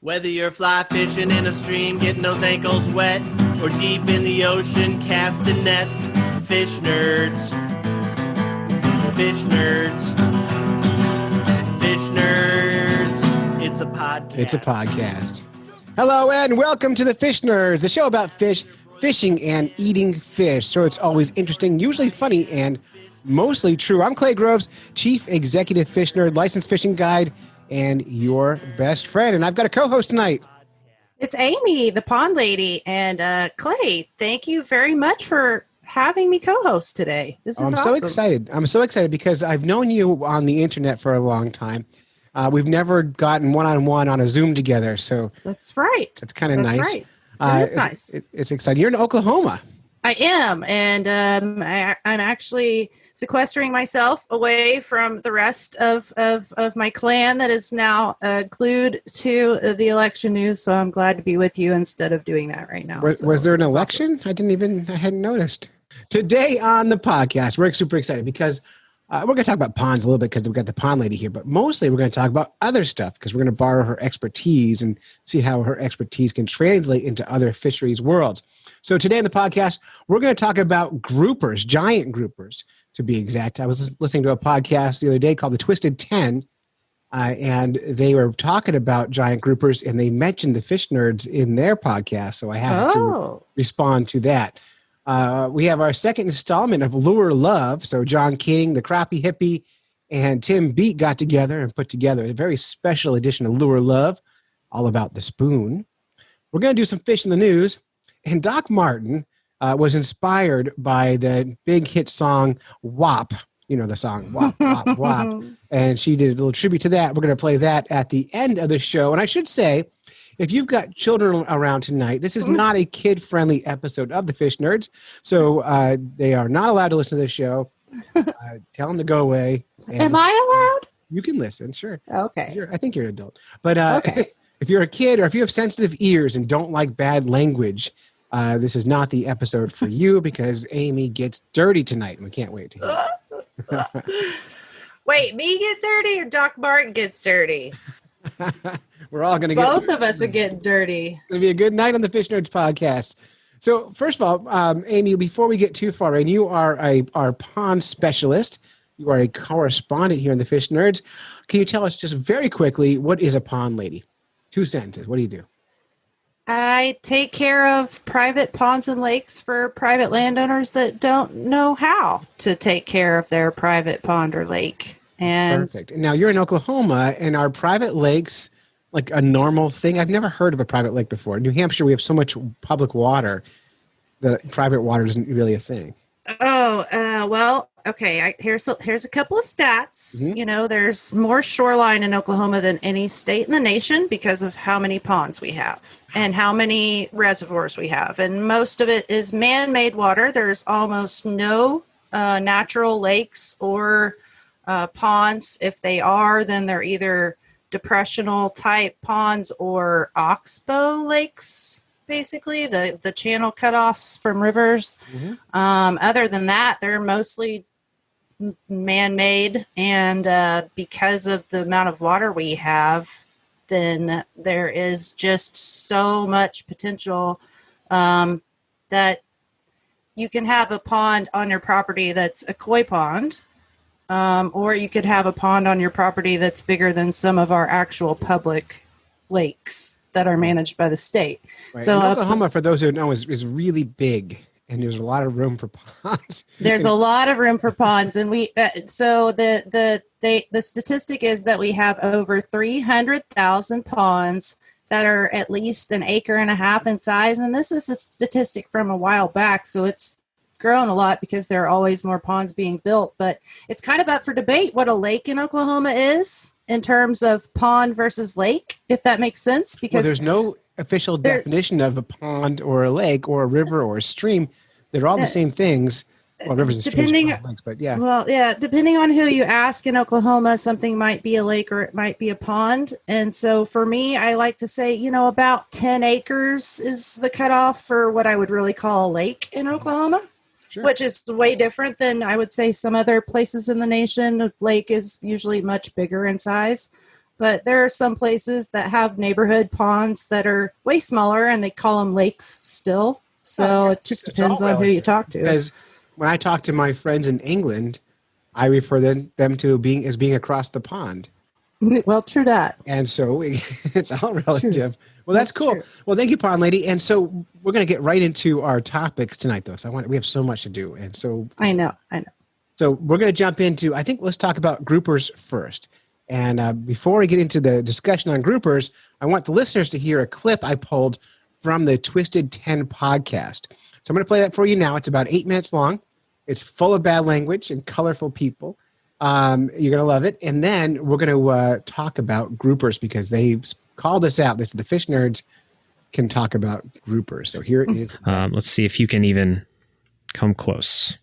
Whether you're fly fishing in a stream, getting those ankles wet, or deep in the ocean casting nets, fish nerds. Fish nerds. Fish nerds. It's a podcast. It's a podcast. Hello and welcome to the Fish Nerds, the show about fish, fishing, and eating fish. So it's always interesting, usually funny, and mostly true. I'm Clay Groves, Chief Executive Fish Nerd, Licensed Fishing Guide, and your best friend. And I've got a co-host tonight. It's Amy, the pond lady. And Clay, thank you very much for having me co-host today. This is awesome. So excited. I'm so excited because I've known you on the internet for a long time. We've never gotten one-on-one on a Zoom together. So that's right. It's kind of nice. Right. It is nice. It's exciting. You're in Oklahoma. I am. And I'm actually sequestering myself away from the rest of my clan that is now glued to the election news. So I'm glad to be with you instead of doing that right now. Was there an election? Awesome. I hadn't noticed. Today on the podcast, we're super excited because we're going to talk about ponds a little bit because we've got the pond lady here, but mostly we're going to talk about other stuff because we're going to borrow her expertise and see how her expertise can translate into other fisheries worlds. So today on the podcast, we're going to talk about groupers, giant groupers to be exact. I was listening to a podcast the other day called The Twisted 10, and they were talking about giant groupers, and they mentioned the Fish Nerds in their podcast, so I have to respond to that. We have our second installment of Lure Love. So John King, the crappie hippie, and Tim Beat got together and put together a very special edition of Lure Love, all about the spoon. We're going to do some fish in the news. And Doc Martin was inspired by the big hit song WAP. You know the song WAP, WAP, WAP. And she did a little tribute to that. We're going to play that at the end of the show. And I should say, if you've got children around tonight, this is not a kid-friendly episode of the Fish Nerds, so they are not allowed to listen to this show. Tell them to go away. Am I allowed? You can listen, sure. Okay. I think you're an adult. But if you're a kid or if you have sensitive ears and don't like bad language, this is not the episode for you because Amy gets dirty tonight, and we can't wait to hear it. Wait, me get dirty or Doc Martin gets dirty? We're all going to Both of us are getting dirty. It's going to be a good night on the Fish Nerds podcast. So first of all, Amy, before we get too far in, you are our pond specialist. You are a correspondent here in the Fish Nerds. Can you tell us just very quickly, what is a pond lady? 2 sentences. What do you do? I take care of private ponds and lakes for private landowners that don't know how to take care of their private pond or lake. And perfect. Now, you're in Oklahoma, and are private lakes like a normal thing? I've never heard of a private lake before. In New Hampshire, we have so much public water that private water isn't really a thing. Well, okay. Here's a couple of stats. Mm-hmm. You know, there's more shoreline in Oklahoma than any state in the nation because of how many ponds we have and how many reservoirs we have. And most of it is man-made water. There's almost no natural lakes or ponds. If they are, then they're either depressional type ponds or oxbow lakes, basically the channel cutoffs from rivers. Mm-hmm. Other than that, they're mostly man-made, and because of the amount of water we have, then there is just so much potential that you can have a pond on your property that's a koi pond. Or you could have a pond on your property that's bigger than some of our actual public lakes that are managed by the state. Right. So Oklahoma, for those who know, is really big, and there's a lot of room for ponds. There's a lot of room for ponds, and we so the statistic is that we have over 300,000 ponds that are at least an acre and a half in size, and this is a statistic from a while back, so it's grown a lot because there are always more ponds being built, but it's kind of up for debate what a lake in Oklahoma is in terms of pond versus lake, if that makes sense. Because there's no official definition of a pond or a lake or a river or a stream. They're all the same things. Well, rivers and streams, lakes, but yeah. Well, yeah, depending on who you ask in Oklahoma, something might be a lake or it might be a pond. And so for me, I like to say, about 10 acres is the cutoff for what I would really call a lake in Oklahoma. Sure. Which is way different than I would say some other places in the nation. A lake is usually much bigger in size. But there are some places that have neighborhood ponds that are way smaller, and they call them lakes still. So it just depends on who you talk to. Because when I talk to my friends in England, I refer them to being across the pond. Well, true that. And so it's all relative. True. Well, that's cool. True. Well, thank you, Pond Lady. And so we're going to get right into our topics tonight, though. So we have so much to do. And so I know. So we're going to jump into, I think let's talk about groupers first. And before we get into the discussion on groupers, I want the listeners to hear a clip I pulled from the Twisted 10 podcast. So I'm going to play that for you now. It's about 8 minutes long. It's full of bad language and colorful people. You're going to love it. And then we're going to talk about groupers because they called us out. They said the fish nerds can talk about groupers. So here it is. Let's see if you can even come close.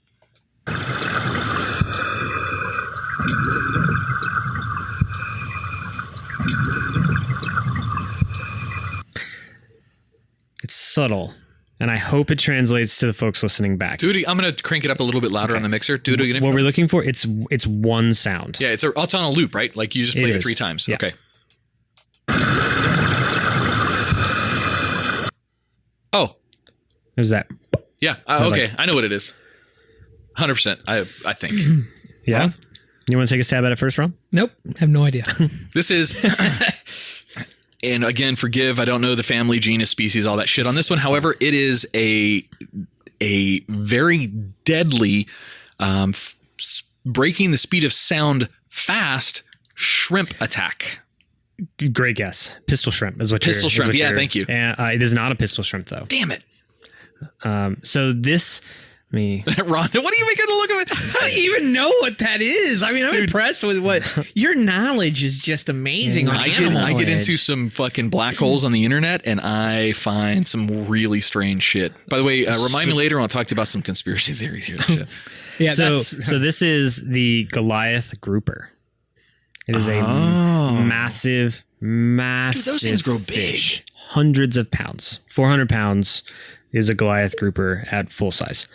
It's subtle, and I hope it translates to the folks listening back. Dude, I'm going to crank it up a little bit louder on the mixer. Dude, what we're looking for, it's one sound. Yeah, it's on a loop, right? Like you just played it 3 times. Yeah. Okay. Oh. There's that. Yeah. Okay. I know what it is. 100%. I think. Yeah. You want to take a stab at it first, Ron? Nope. Have no idea. This is, and again, forgive, I don't know the family, genus, species, all that shit on this one. However, it is a very deadly, breaking the speed of sound fast shrimp attack. Great guess. Pistol shrimp is what you're... Pistol shrimp, yeah, thank you. It is not a pistol shrimp, though. Damn it. So this... Me. Ron, what are you making a look of it? How do you even know what that is? I mean, I'm impressed with what your knowledge is just amazing on animals. I get into some fucking black holes on the internet and I find some really strange shit. By the way, remind me later. I'll talk to you about some conspiracy theories here. Shit. Yeah. So this is the Goliath grouper. It is a massive Dude, those things grow fish. Big. Hundreds of pounds. 400 pounds is a Goliath grouper at full size.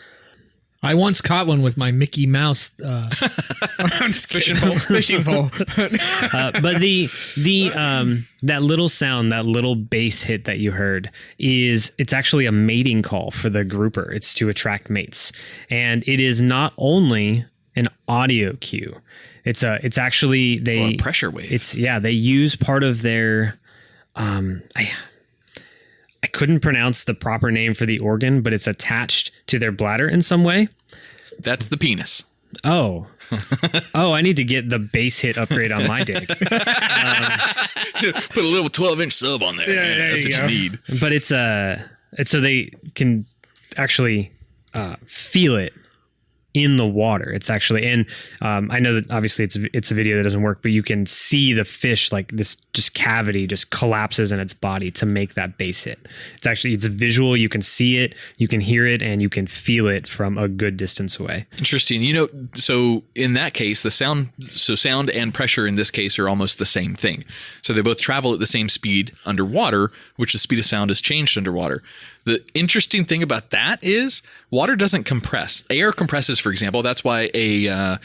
I once caught one with my Mickey Mouse fishing pole. But that little sound, that little bass hit that you heard it's actually a mating call for the grouper. It's to attract mates, and it is not only an audio cue. It's actually a pressure wave. They use part of their I couldn't pronounce the proper name for the organ, but it's attached to their bladder in some way. That's the penis. Oh, I need to get the bass hit upgrade on my dick. Put a little 12-inch sub on there. Yeah, that's what you need. But it's so they can actually feel it in the water. It's actually, and I know that obviously it's a video that doesn't work, but you can see the fish, like this just cavity just collapses in its body to make that bass hit. It's visual. You can see it, you can hear it, and you can feel it from a good distance away. Interesting. So in that case, sound and pressure in this case are almost the same thing. So they both travel at the same speed underwater, which the speed of sound is changed underwater. The interesting thing about that is water doesn't compress. Air compresses, for example. That's why a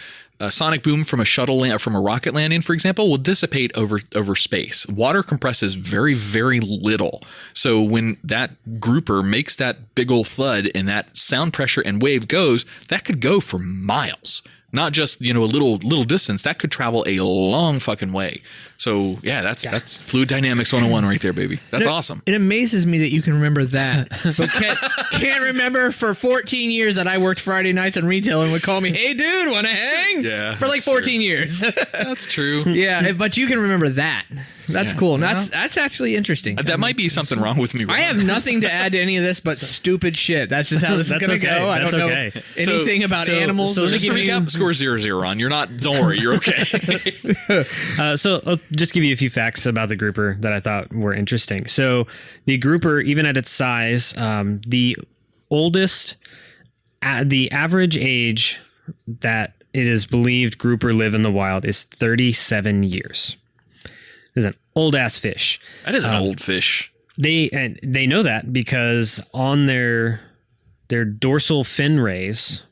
sonic boom from a shuttle from a rocket landing, for example, will dissipate over space. Water compresses very, very little. So when that grouper makes that big old thud and that sound pressure and wave goes, that could go for miles. Not just, a little distance. That could travel a long fucking way. So yeah, that's fluid dynamics 101 right there, baby. That's awesome. It amazes me that you can remember that, but can't remember for 14 years that I worked Friday nights in retail and would call me, "Hey, dude, want to hang?" Yeah, for like 14 years. That's true. Yeah, but you can remember that. That's cool. And that's actually interesting. That might be something wrong with me. I have nothing to add to any of this but stupid shit. That's just how this is going to go. I don't know anything about animals. So just to recap, score 0-0 on. Don't worry, you're okay. So I'll just give you a few facts about the grouper that I thought were interesting. So the grouper, even at its size, the average age that it is believed grouper live in the wild is 37 years. Is an old ass fish. That is an old fish. They know that because on their dorsal fin rays,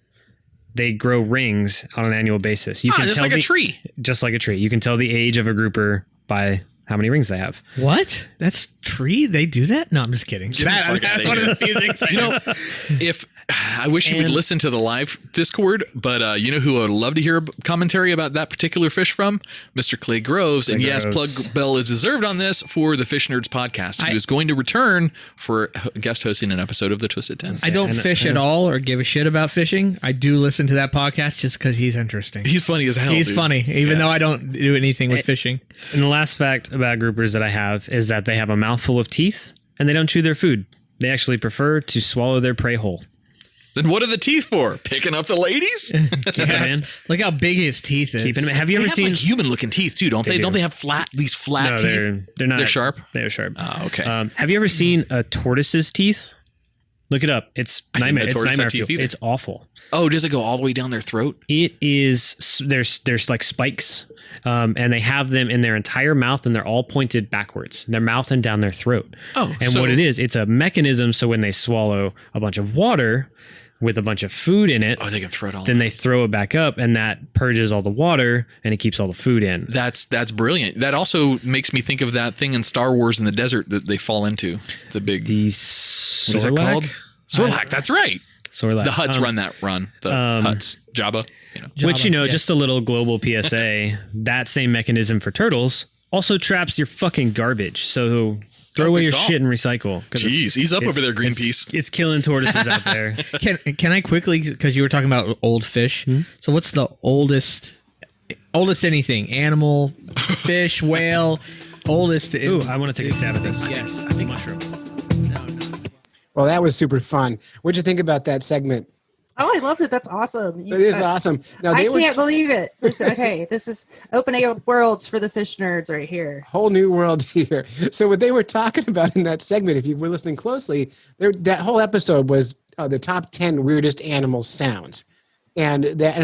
they grow rings on an annual basis. You can just tell like a tree. Just like a tree. You can tell the age of a grouper by how many rings they have. What? That's tree? They do that? No, I'm just kidding. Get the fuck That's outta one here. of the few things I know. If I wish you would listen to the live Discord, but you know who I would love to hear commentary about that particular fish from? Mr. Clay Groves. And yes, plug bell is deserved on this for the Fish Nerds podcast, who is going to return for guest hosting an episode of the Twisted 10. I don't fish at all or give a shit about fishing. I do listen to that podcast just because he's interesting. He's funny as hell. He's dude. funny, even though I don't do anything with fishing. And the last fact about groupers that I have is that they have a mouthful of teeth and they don't chew their food. They actually prefer to swallow their prey whole. Then what are the teeth for? Picking up the ladies? Man. Look how big his teeth is. Have you ever seen like human-looking teeth too? Don't they? Don't they have these flat No, teeth? they're not. They're sharp. They're sharp. Oh, okay. Have you ever seen a tortoise's teeth? Look it up. It's I didn't know nightmare. It's tortoises nightmare have teeth fuel. either. It's awful. Oh, does it go all the way down their throat? It is. There's like spikes, and they have them in their entire mouth, and they're all pointed backwards. Their mouth and down their throat. Oh, and so- what it is, it's a mechanism. So when they swallow a bunch of water with a bunch of food in it, Oh, they can throw it all. then they throw it back up, and that purges all the water, and it keeps all the food in. That's brilliant. That also makes me think of that thing in Star Wars in the desert that they fall into. The big The what is it called? Sorlak. That's right. Sorlak. The Huts run that run. The Huts. Jabba. You know. Which, you know, yeah. just a little global PSA, that same mechanism for turtles also traps your fucking garbage. So throw away good your call. shit and recycle. 'Cause Jeez, he's up over there, Greenpeace. It's killing tortoises out there. Can I quickly, because you were talking about old fish. So what's the oldest anything? Animal, fish, whale, oldest. Ooh, I want to take a stab at this. Yes. I think mushroom. Well, that was super fun. What'd you think about that segment? Oh, I loved it. That's awesome. It is awesome. Now, I they were can't believe it. This is opening up worlds for the fish nerds right here. whole new world here. So what they were talking about in that segment, if you were listening closely, that whole episode was the top 10 weirdest animal sounds. And the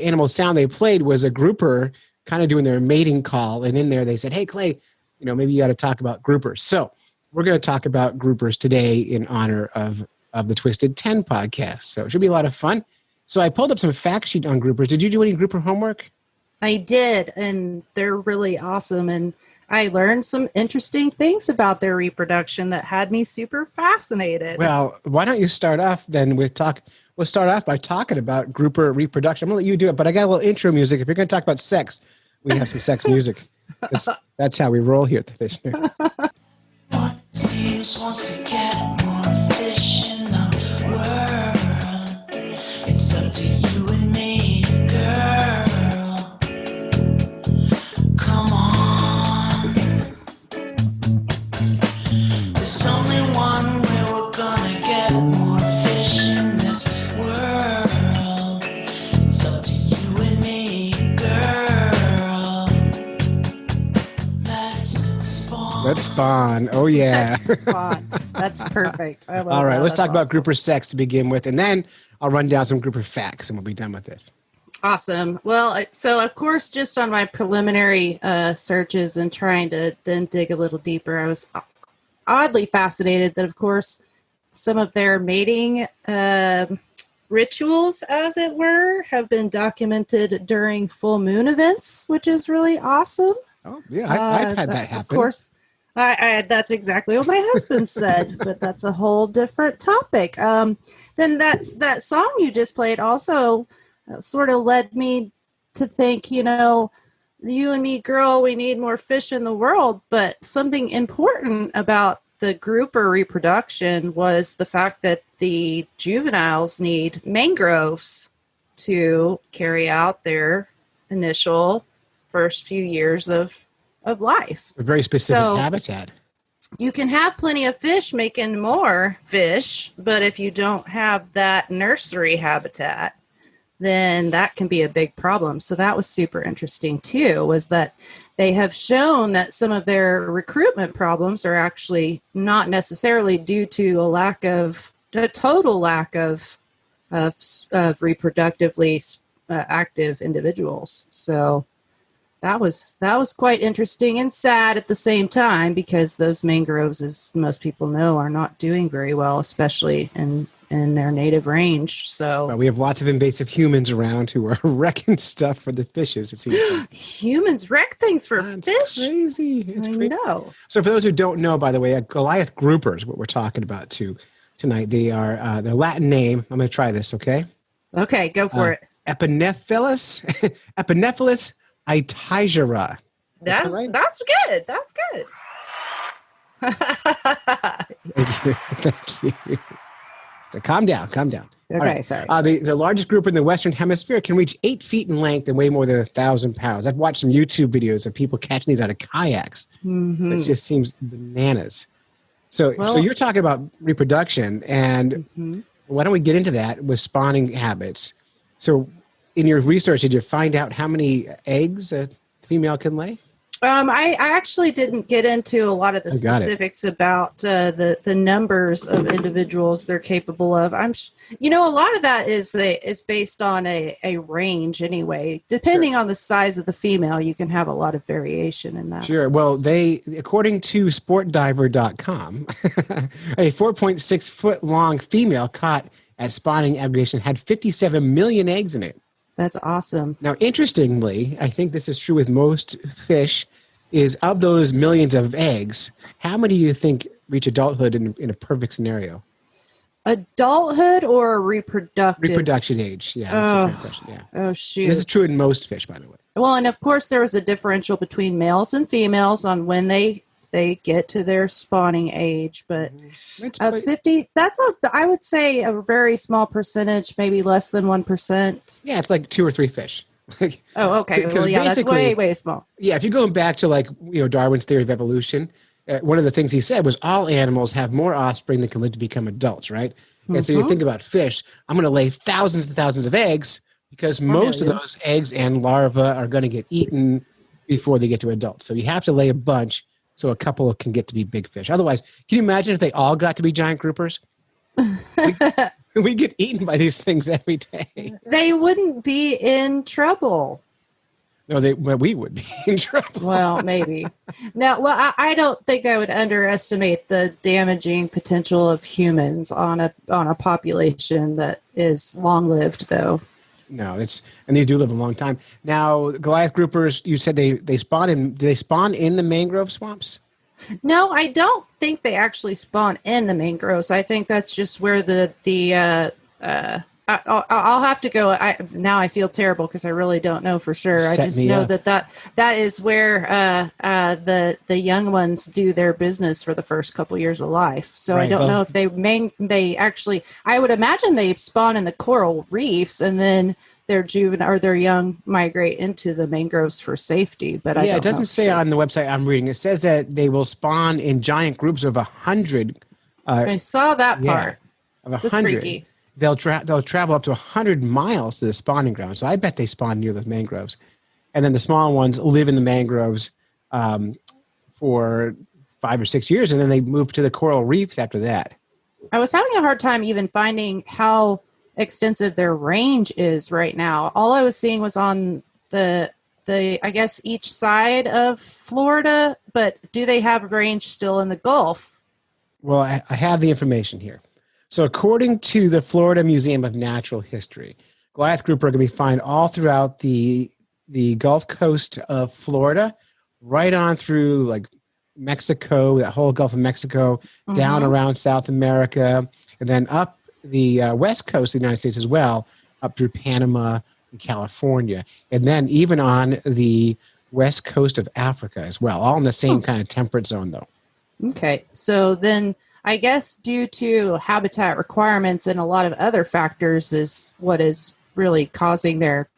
animal sound they played was a grouper kind of doing their mating call. And in there they said, hey, Clay, maybe you got to talk about groupers. So we're going to talk about groupers today in honor of the Twisted 10 podcast. So it should be a lot of fun. So I pulled up some fact sheet on groupers. Did you do any grouper homework? I did, and they're really awesome. And I learned some interesting things about their reproduction that had me super fascinated. Well, why don't you start off then with we'll start off by talking about grouper reproduction. I'm going to let you do it, but I got a little intro music. If you're going to talk about sex, we have some sex music. That's how we roll here at the Fish Nerd. Seems wants to get more fish in the world. It's up to you and me, girl. Come on. There's only one way we're gonna get more fish in this world. It's up to you and me, girl. Let's spawn. Oh, yeah. That's fun. That's perfect. I love All right, that. let's That's talk about awesome. grouper sex to begin with, and then I'll run down some grouper facts, and we'll be done with this. Awesome. Well, so of course, just on my preliminary searches and trying to then dig a little deeper, I was oddly fascinated that, of course, some of their mating rituals, as it were, have been documented during full moon events, which is really awesome. Oh, yeah, I've had that happen. Of course. That's exactly what my husband said, but that's a whole different topic. Then that song you just played also sort of led me to think, you and me, girl, we need more fish in the world. But something important about the grouper reproduction was the fact that the juveniles need mangroves to carry out their initial first few years of life. A very specific So- habitat. You can have plenty of fish making more fish, but if you don't have that nursery habitat, then that can be a big problem. So that was super interesting too, was that they have shown that some of their recruitment problems are actually not necessarily due to a total lack of reproductively active individuals. So that was quite interesting and sad at the same time, because those mangroves, as most people know, are not doing very well, especially in in their native range. So Well, we have lots of invasive humans around who are wrecking stuff for the fishes. It seems like. humans wreck things for That's fish. crazy. It's I crazy. know. So for those who don't know, by the way, Goliath groupers, what we're talking about tonight, they are their Latin name. I'm going to try this, okay? Okay, go for it. Epinephelus, Epinephelus itigera. That's right? that's good. That's good. Thank you. Thank you. So calm down. Calm down. All Okay, sorry. The largest group in the Western Hemisphere can reach 8 feet in length and weigh more than 1,000 pounds. I've watched some YouTube videos of people catching these out of kayaks. Mm-hmm. It just seems bananas. So Well- you're talking about reproduction, and Mm-hmm. why don't we get into that with spawning habits? So in your research, did you find out how many eggs a female can lay? I actually didn't get into a lot of the I got it. specifics about the numbers of individuals they're capable of. A lot of that is based on a range anyway. Depending on the size of the female, you can have a lot of variation in that. Sure. Well, according to sportdiver.com, a 4.6 foot long female caught at spawning aggregation had 57 million eggs in it. That's awesome. Now, interestingly, I think this is true with most fish, is of those millions of eggs, how many do you think reach adulthood in a perfect scenario? Adulthood or reproductive? Reproduction age. Yeah, that's a fair question. Yeah. Oh, shoot. This is true in most fish, by the way. Well, and of course, there was a differential between males and females on when they get to their spawning age, but It's 50, I would say a very small percentage, maybe less than 1%. yeah, it's like 2 or 3 fish. Oh, okay. 'Cause Well, yeah, that's basically- way, way small. Yeah, if you're going back to Darwin's theory of evolution, one of the things he said was all animals have more offspring than can live to become adults, right? And so you think about fish, I'm going to lay thousands and thousands of eggs because most of millions. those eggs and larvae are going to get eaten before they get to adults. So you have to lay a bunch so a couple can get to be big fish. Otherwise, can you imagine if they all got to be giant groupers? We get eaten by these things every day. They wouldn't be in trouble. No, we would be in trouble. Well, maybe. I don't think I would underestimate the damaging potential of humans on a population that is long lived, though. No, and these do live a long time. Now, Goliath groupers, you said they spawn in. Do they spawn in the mangrove swamps? No, I don't think they actually spawn in the mangroves. I think that's just where I'll have to go. Now I feel terrible because I really don't know for sure. I Set just me know up. that is where the young ones do their business for the first couple years of life. So I Right, don't know those- if they actually. I would imagine they spawn in the coral reefs and then their their young migrate into the mangroves for safety. But I don't it doesn't know say for sure. on the website I'm reading. It says that they will spawn in giant groups of 100. I saw that Yeah, part. of That's 100. freaky. They'll travel up to 100 miles to the spawning ground. So I bet they spawn near the mangroves, and then the small ones live in the mangroves for 5 or 6 years, and then they move to the coral reefs after that. I was having a hard time even finding how extensive their range is right now. All I was seeing was on the I guess each side of Florida, but do they have range still in the Gulf? Well, I have the information here. So according to the Florida Museum of Natural History, Goliath grouper can be found all throughout the Gulf Coast of Florida, right on through like Mexico, that whole Gulf of Mexico, down around South America, and then up the west coast of the United States as well, up through Panama and California, and then even on the west coast of Africa as well, all in the same kind of temperate zone though. Okay, so then I guess due to habitat requirements and a lot of other factors is what is really causing their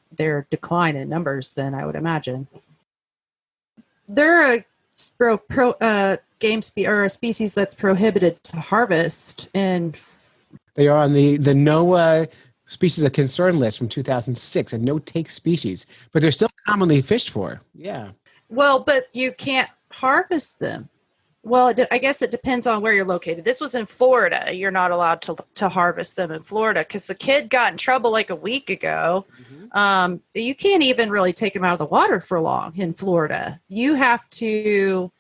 decline in numbers, then I would imagine. They're a species that's prohibited to harvest, and They are on the NOAA species of concern list from 2006, a no-take species, but they're still commonly fished for. Yeah. well, but you can't harvest them. Well, I guess it depends on where you're located. This was in Florida. You're not allowed to harvest them in Florida because the kid got in trouble like a week ago. You can't even really take them out of the water for long in Florida. You have to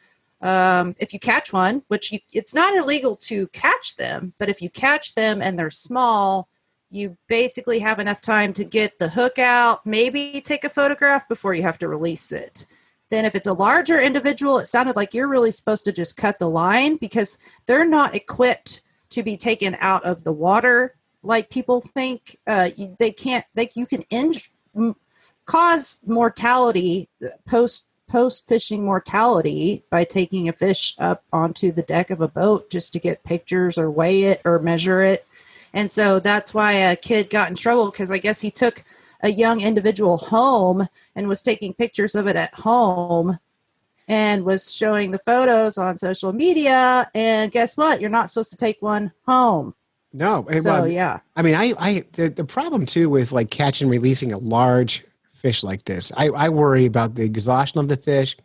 if you catch one, it's not illegal to catch them, but if you catch them and they're small, you basically have enough time to get the hook out, maybe take a photograph before you have to release it. Then if it's a larger individual, it sounded like you're really supposed to just cut the line because they're not equipped to be taken out of the water like people think. You can cause mortality, post fishing mortality by taking a fish up onto the deck of a boat just to get pictures or weigh it or measure it. And so that's why a kid got in trouble, because I guess he took a young individual home and was taking pictures of it at home and was showing the photos on social media. And guess what? You're not supposed to take one home. No. So, yeah. I mean, the problem too with like catching and releasing a large fish like this, I worry about the exhaustion of the fish,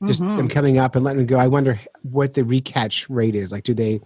just them coming up and letting them go. I wonder what the recatch rate is. Like, do they?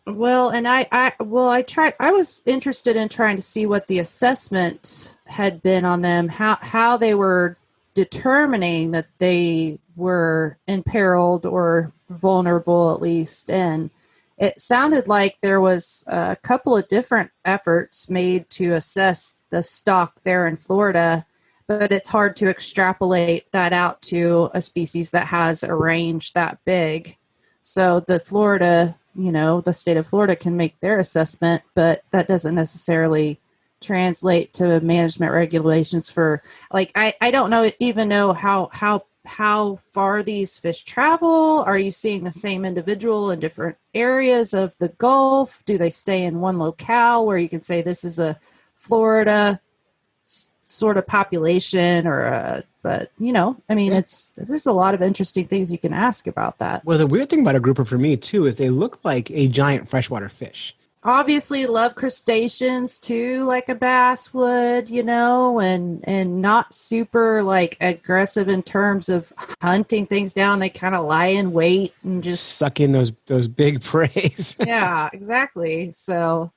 Well, and I was interested in trying to see what the assessment had been on them, how they were determining that they were imperiled or vulnerable at least. And it sounded like there was a couple of different efforts made to assess the stock there in Florida, but it's hard to extrapolate that out to a species that has a range that big. So the state of Florida can make their assessment, but that doesn't necessarily translate to management regulations for, like, I don't even know how far these fish travel. Are you seeing the same individual in different areas of the Gulf? Do they stay in one locale where you can say this is a Florida sort of population but I mean, there's a lot of interesting things you can ask about that. Well, the weird thing about a grouper for me too is they look like a giant freshwater fish. Obviously love crustaceans too, like a bass would, and not super like aggressive in terms of hunting things down. They kind of lie in wait and just suck in those big preys. Yeah, exactly. So,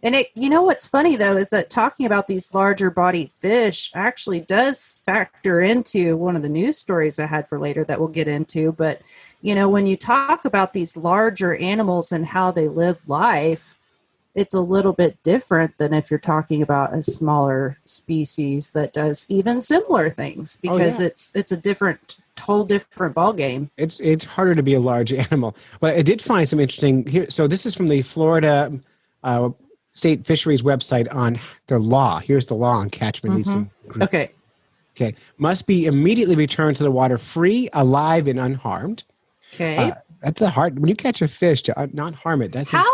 and what's funny though is that talking about these larger bodied fish actually does factor into one of the news stories I had for later that we'll get into. But, when you talk about these larger animals and how they live life, it's a little bit different than if you're talking about a smaller species that does even similar things, because it's a whole different ball game. It's harder to be a large animal. But I did find some interesting here. So this is from the Florida State Fisheries website on their law. Here's the law on catch, releasing. Okay. Must be immediately returned to the water free, alive, and unharmed. Okay. That's when you catch a fish to not harm it. That's how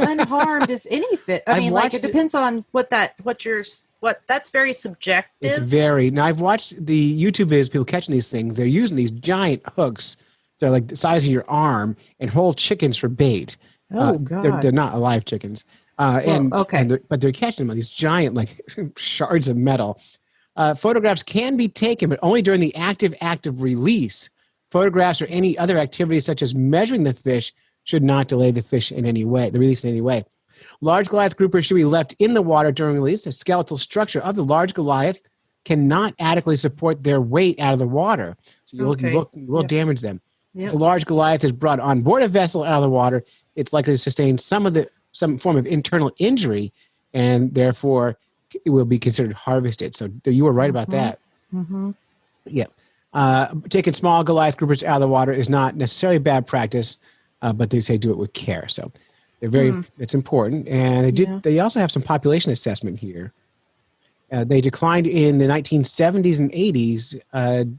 unharmed is any fish? I mean, like, it depends on that's very subjective. It's very. Now, I've watched the YouTube videos of people catching these things. They're using these giant hooks. They're like the size of your arm and hold chickens for bait. Oh, God. They're not alive chickens. But they're catching them on these giant like shards of metal. Photographs can be taken, but only during the active release. Photographs or any other activities such as measuring the fish should not delay the release in any way. Large Goliath groupers should be left in the water during release. The skeletal structure of the large Goliath cannot adequately support their weight out of the water. So you will damage them. Yep. If the large Goliath is brought on board a vessel out of the water, it's likely to sustain some form of internal injury, and therefore it will be considered harvested. So you were right about that. Mm-hmm. Yeah. Taking small Goliath groupers out of the water is not necessarily bad practice, but they say do it with care. So they're it's important. And they also have some population assessment here. They declined in the 1970s and 80s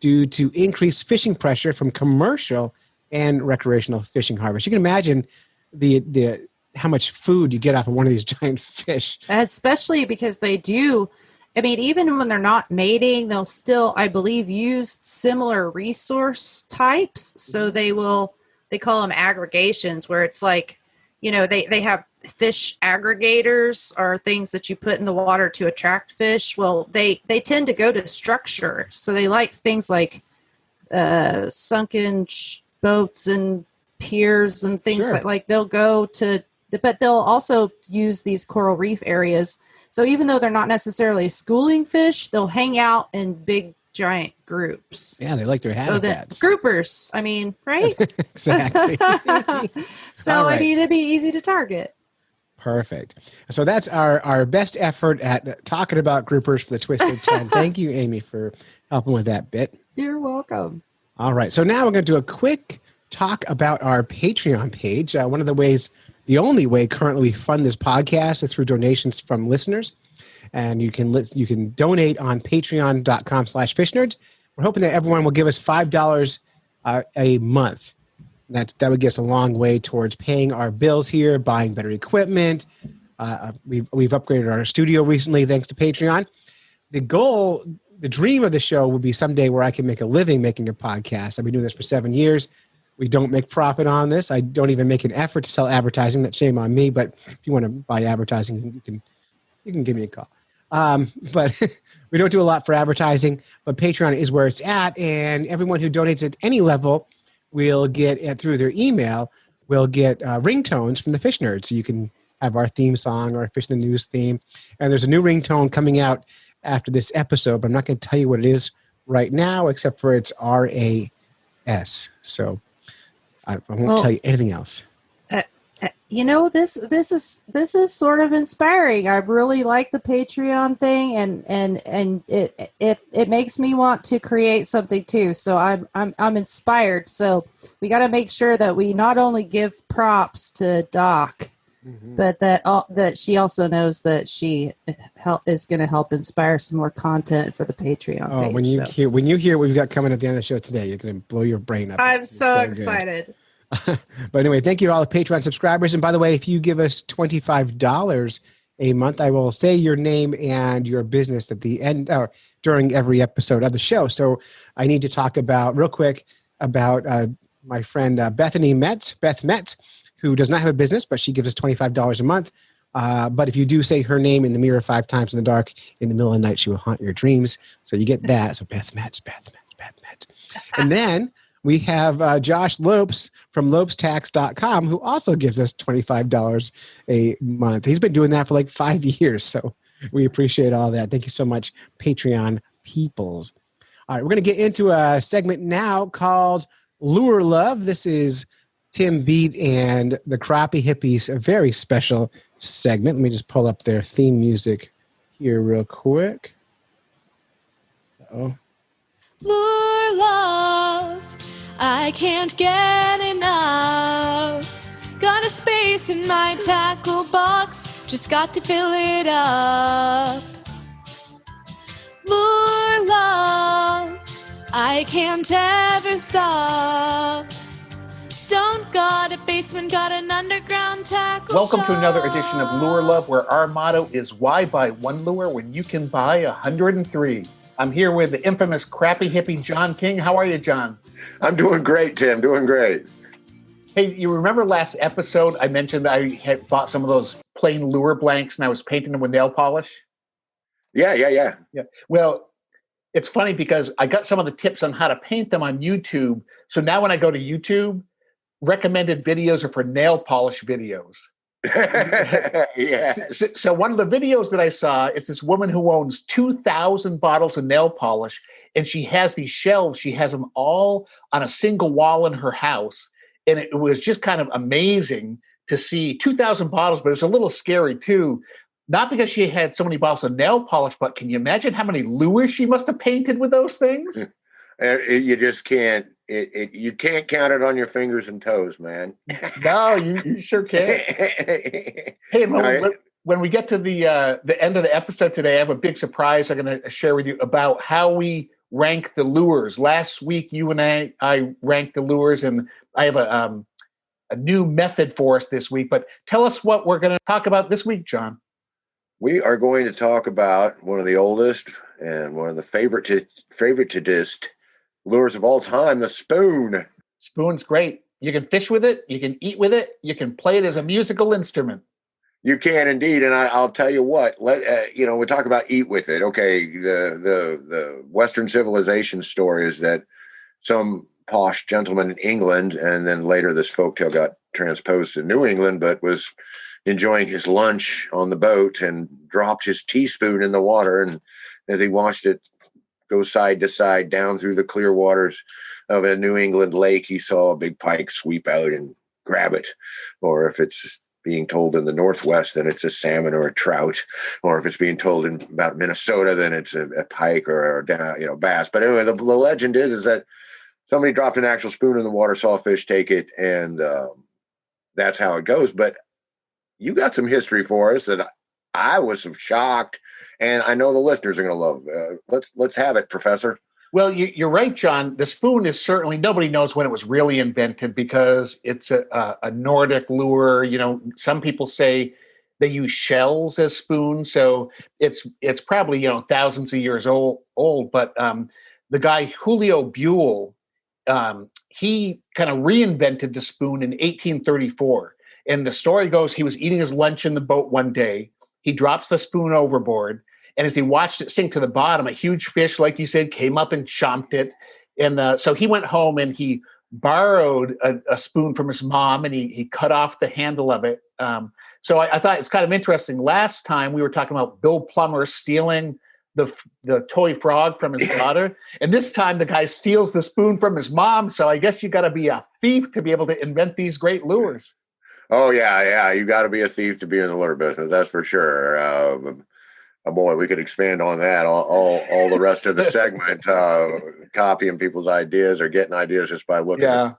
due to increased fishing pressure from commercial and recreational fishing harvest. You can imagine the how much food you get off of one of these giant fish. Especially because they do. I mean, even when they're not mating, they'll still, I believe, use similar resource types. So they call them aggregations, where it's like, they have fish aggregators, or things that you put in the water to attract fish. Well, they tend to go to structure. So they like things like sunken boats and piers and things like they'll go to, but they'll also use these coral reef areas. So even though they're not necessarily schooling fish, they'll hang out in big giant groups. Yeah, they like their So the habitats. groupers, I mean, right? Exactly. So, All right. I mean, it'd be easy to target. Perfect. So that's our best effort at talking about groupers for the Twisted 10. Thank you, Amy, for helping with that bit. You're welcome. All right. So now we're going to do a quick talk about our Patreon page. One of the ways, the only way currently we fund this podcast is through donations from listeners. And you can donate on patreon.com/fishnerds. We're hoping that everyone will give us $5 a month. That would get us a long way towards paying our bills here, buying better equipment. We've upgraded our studio recently thanks to Patreon. The goal, the dream of the show would be someday where I can make a living making a podcast. I've been doing this for 7 years. We don't make profit on this. I don't even make an effort to sell advertising. That's shame on me. But if you want to buy advertising, you can give me a call. But we don't do a lot for advertising. But Patreon is where it's at, and everyone who donates at any level will get, through their email, will get ringtones from the Fish Nerds. So you can have our theme song, our Fish in the News theme. And there's a new ringtone coming out after this episode, but I'm not going to tell you what it is right now, except for it's RAS. So I won't tell you anything else. You know, this is sort of inspiring. I really like the Patreon thing, and it makes me want to create something too. So I'm inspired. So we got to make sure that we not only give props to Doc, but that she also knows that she is going to help inspire some more content for the Patreon page. When you hear what we've got coming at the end of the show today, you're going to blow your brain up. I'm It's so good. excited. But anyway, thank you to all the Patreon subscribers. And by the way, if you give us $25 a month, I will say your name and your business at the end during every episode of the show. So I need to talk real quick about my friend Beth Metz, who does not have a business, but she gives us $25 a month. But if you do say her name in the mirror 5 times in the dark, in the middle of the night, she will haunt your dreams. So you get that. So Beth Metz. And then we have Josh Lopes from lopestax.com, who also gives us $25 a month. He's been doing that for like 5 years, so we appreciate all that. Thank you so much, Patreon peoples. All right, we're going to get into a segment now called Lure Love. This is Tim Beat and the Crappie Hippies, a very special segment. Let me just pull up their theme music here real quick. Uh-oh. Lure love, I can't get enough. Got a space in my tackle box, just got to fill it up. Lure love, I can't ever stop. Don't got a basement, got an underground tackle Welcome shop. to another edition of Lure Love, where our motto is why buy one lure when you can buy 103. I'm here with the infamous crappy hippie John King. How are you, John? I'm doing great, Tim. Doing great. Hey, you remember last episode I mentioned I had bought some of those plain lure blanks and I was painting them with nail polish? Yeah. Well, it's funny because I got some of the tips on how to paint them on YouTube. So now when I go to YouTube, recommended videos are for nail polish videos. Yes. So one of the videos that I saw, it's this woman who owns 2,000 bottles of nail polish, and she has these shelves. She has them all on a single wall in her house. And it was just kind of amazing to see 2,000 bottles, but it was a little scary too. Not because she had so many bottles of nail polish, but can you imagine how many lures she must have painted with those things? You just can't. You can't count it on your fingers and toes, man. No, you sure can. Hey, when we get to the end of the episode today, I have a big surprise I'm going to share with you about how we rank the lures. Last week, you and I ranked the lures, and I have a new method for us this week. But tell us what we're going to talk about this week, John. We are going to talk about one of the oldest and one of the favoritist lures of all time, the spoon. Spoon's great. You can fish with it. You can eat with it. You can play it as a musical instrument. You can indeed, and I'll tell you what. We talk about eat with it. Okay, the Western civilization story is that some posh gentleman in England, and then later this folktale got transposed to New England, but was enjoying his lunch on the boat and dropped his teaspoon in the water, and as he watched it goes side to side down through the clear waters of a New England lake, he saw a big pike sweep out and grab it. Or if it's being told in the Northwest, then it's a salmon or a trout. Or if it's being told in about Minnesota, then it's a pike or a bass. But anyway, the legend is that somebody dropped an actual spoon in the water, saw a fish take it, and that's how it goes. But you got some history for us that I was shocked, and I know the listeners are going to love. Let's have it, Professor. Well, you're right, John. The spoon is certainly, nobody knows when it was really invented because it's a Nordic lure. Some people say they use shells as spoons, so it's probably thousands of years old. But the guy Julio Buell, he kind of reinvented the spoon in 1834. And the story goes, he was eating his lunch in the boat one day. He drops the spoon overboard. And as he watched it sink to the bottom, a huge fish, like you said, came up and chomped it. And so he went home and he borrowed a spoon from his mom, and he cut off the handle of it. So I thought it's kind of interesting. Last time we were talking about Bill Plummer stealing the toy frog from his daughter. And this time the guy steals the spoon from his mom. So I guess you got to be a thief to be able to invent these great lures. Oh, yeah. You got to be a thief to be in the lure business. That's for sure. Boy, we could expand on that all the rest of the segment, copying people's ideas or getting ideas just by looking at,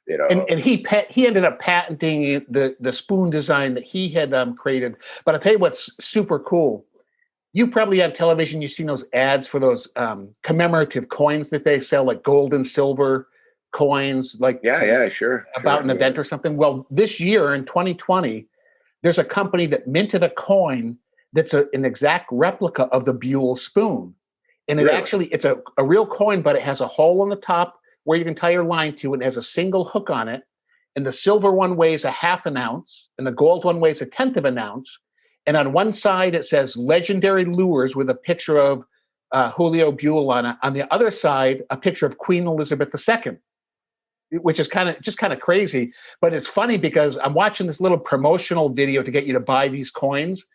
And he ended up patenting the spoon design that he had created. But I'll tell you what's super cool. You probably on television, you've seen those ads for those commemorative coins that they sell, like gold and silver coins, like sure. About an event or something. Well, this year in 2020, there's a company that minted a coin that's an exact replica of the Buell spoon. And it's a real coin, but it has a hole on the top where you can tie your line to, and it has a single hook on it. And the silver one weighs a half an ounce, and the gold one weighs a tenth of an ounce. And on one side, it says legendary lures with a picture of Julio Buell on it. On the other side, a picture of Queen Elizabeth II, which is kind of crazy. But it's funny because I'm watching this little promotional video to get you to buy these coins.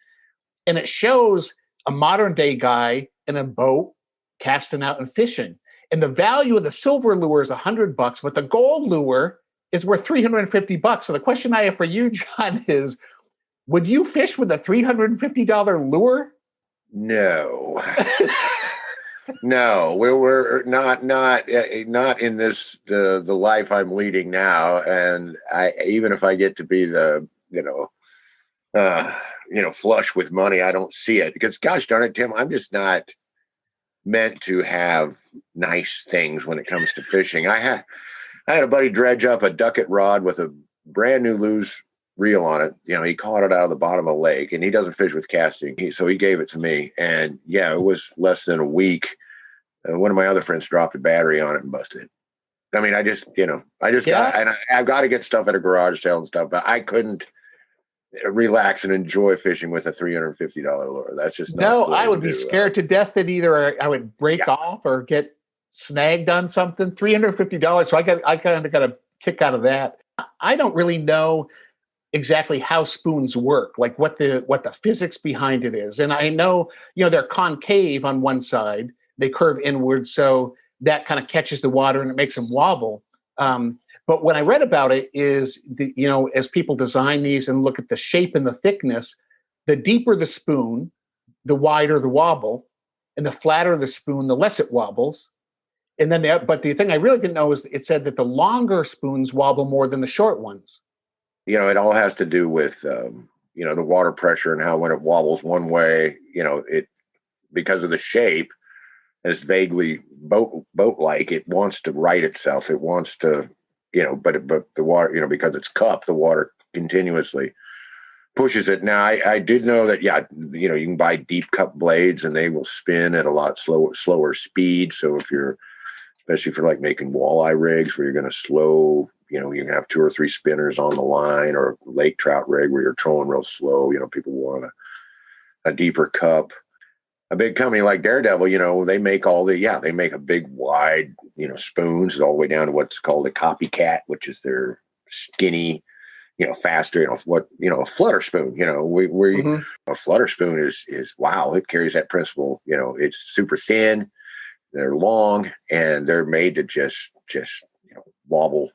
And it shows a modern day guy in a boat casting out and fishing. And the value of the silver lure is $100, but the gold lure is worth $350. So the question I have for you, John, is would you fish with a $350 lure? No. No, we're not in this the life I'm leading now. And even if I get to be the flush with money, I don't see it because, gosh darn it, Tim, I'm just not meant to have nice things when it comes to fishing. I had a buddy dredge up a ducket rod with a brand new loose reel on it. He caught it out of the bottom of a lake, and he doesn't fish with casting. So he gave it to me, and it was less than a week. One of my other friends dropped a battery on it and busted it. I mean, I've got to get stuff at a garage sale and stuff, but I couldn't relax and enjoy fishing with a $350 lure. That's just not I would be scared to death that either I would break off or get snagged on something. $350. So I kind of got a kick out of that. I don't really know exactly how spoons work, like what the physics behind it is. And I know, they're concave on one side, they curve inward, so that kind of catches the water and it makes them wobble. But when I read about it is, as people design these and look at the shape and the thickness, the deeper the spoon, the wider the wobble, and the flatter the spoon, the less it wobbles. And then, but the thing I really didn't know is it said that the longer spoons wobble more than the short ones. It all has to do with, the water pressure and how when it wobbles one way, it because of the shape, and it's vaguely boat-like, it wants to right itself. It wants to, but the water, because it's cupped, the water continuously pushes it. Now, I did know that, you can buy deep cup blades and they will spin at a lot slower speed. So especially for like making walleye rigs where you're going to slow, you can have 2 or 3 spinners on the line, or lake trout rig where you're trolling real slow. People want a deeper cup. A big company like Daredevil, they make they make a big wide, spoons all the way down to what's called a copycat, which is their skinny, faster, a flutter spoon, a flutter spoon is wow, it carries that principle, it's super thin. They're long and they're made to just wobble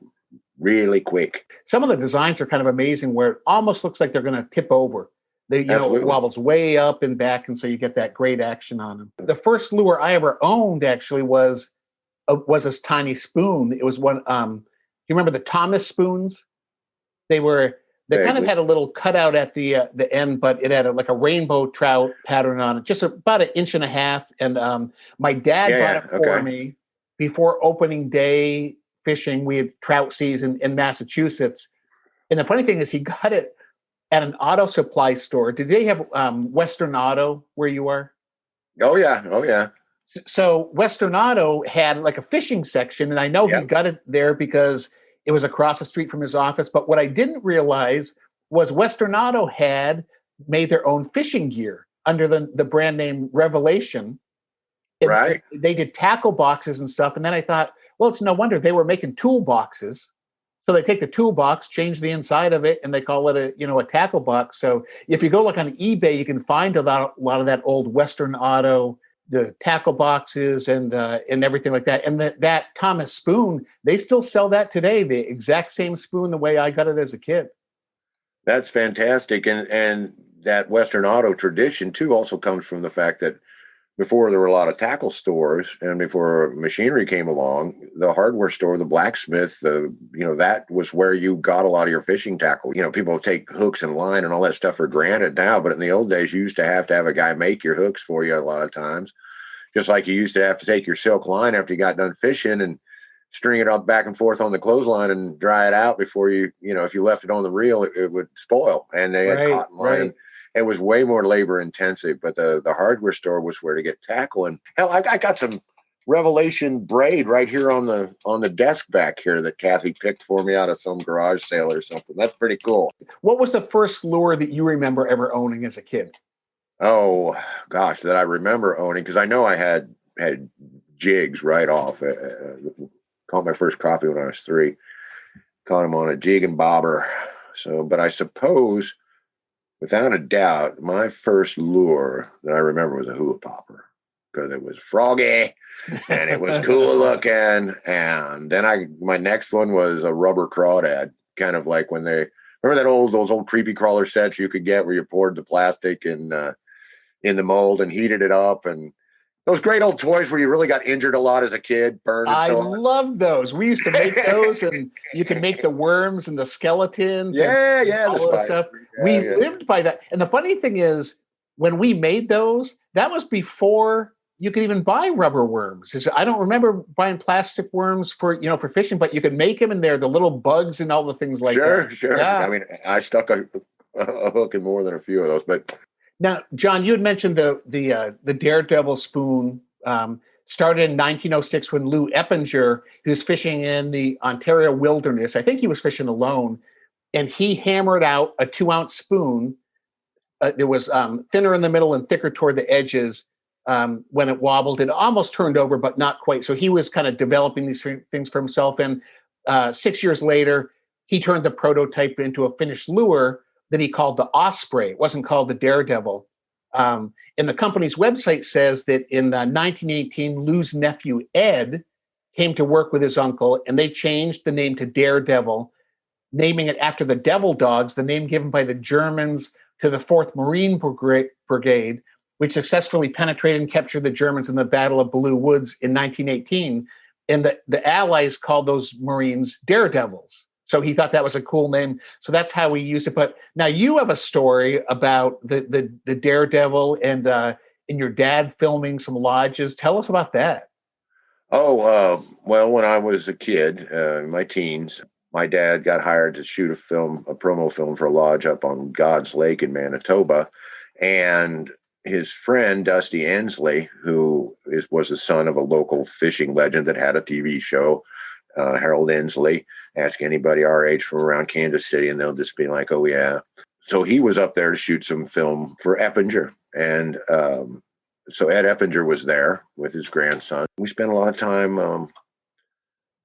really quick. Some of the designs are kind of amazing where it almost looks like they're going to tip over. They, it Absolutely. wobbles way up and back, and so you get that great action on them. The first lure I ever owned actually was this tiny spoon. It was one. You remember the Thomas spoons? They kind of had a little cutout at the end, but it had like a rainbow trout pattern on it, just about 1.5 inches. And my dad bought it for me before opening day fishing. We had trout season in Massachusetts, and the funny thing is, he got it at an auto supply store. Did they have Western Auto where you are? Oh yeah. So Western Auto had like a fishing section, and I know he got it there because it was across the street from his office. But what I didn't realize was Western Auto had made their own fishing gear under the brand name Revelation. And right. They did tackle boxes and stuff. And then I thought, well, it's no wonder they were making toolboxes. So they take the toolbox, change the inside of it, and they call it a tackle box. So if you go look on eBay, you can find a lot of that old Western Auto, the tackle boxes and everything like that. And that Thomas spoon, they still sell that today, the exact same spoon the way I got it as a kid. That's fantastic. And that Western Auto tradition too also comes from the fact that before there were a lot of tackle stores and before machinery came along, the hardware store, the blacksmith, that was where you got a lot of your fishing tackle. People take hooks and line and all that stuff for granted now, but in the old days, you used to have a guy make your hooks for you a lot of times. Just like you used to have to take your silk line after you got done fishing and string it up back and forth on the clothesline and dry it out before if you left it on the reel, it would spoil. And they had cotton line. Right. It was way more labor intensive, but the hardware store was where to get tackle. And hell, I got some Revelation braid right here on the desk back here that Kathy picked for me out of some garage sale or something. That's pretty cool. What was the first lure that you remember ever owning as a kid? Oh gosh, that I remember owning, because I know I had jigs right off. Caught my first crappie when I was 3. Caught him on a jig and bobber. So, but I suppose, without a doubt, my first lure that I remember was a hula popper, because it was froggy and it was cool looking. And then my next one was a rubber crawdad, kind of like when they remember those old creepy crawler sets you could get where you poured the plastic in the mold and heated it up, and those great old toys where you really got injured a lot as a kid, burned and so on. I love those. We used to make those, and you can make the worms and the skeletons. Yeah, all that stuff. We lived by that. And the funny thing is, when we made those, that was before you could even buy rubber worms. I don't remember buying plastic worms for fishing, but you could make them, and they're the little bugs and all the things like that. Sure. Yeah. I mean, I stuck a hook in more than a few of those, but. Now, John, you had mentioned the Daredevil spoon started in 1906 when Lou Eppinger, who was fishing in the Ontario wilderness, I think he was fishing alone, and he hammered out a 2-ounce spoon. There was thinner in the middle and thicker toward the edges. When it wobbled, it almost turned over, but not quite. So he was kind of developing these things for himself. And 6 years later, he turned the prototype into a finished lure that he called the Osprey. It wasn't called the Daredevil. And the company's website says that in 1918, Lou's nephew, Ed, came to work with his uncle, and they changed the name to Daredevil, naming it after the Devil Dogs, the name given by the Germans to the 4th Marine Brigade, which successfully penetrated and captured the Germans in the Battle of Belleau Woods in 1918. And the Allies called those Marines Daredevils. So he thought that was a cool name. So that's how we used it. But now you have a story about the Daredevil and your dad filming some lodges. Tell us about that. Well, when I was a kid, in my teens, my dad got hired to shoot a promo film for a lodge up on God's Lake in Manitoba. And his friend, Dusty Ensley, who was the son of a local fishing legend that had a TV show, Harold Ensley, ask anybody our age from around Kansas City, and they'll just be like, oh, yeah. So he was up there to shoot some film for Eppinger. And so Ed Eppinger was there with his grandson. We spent a lot of time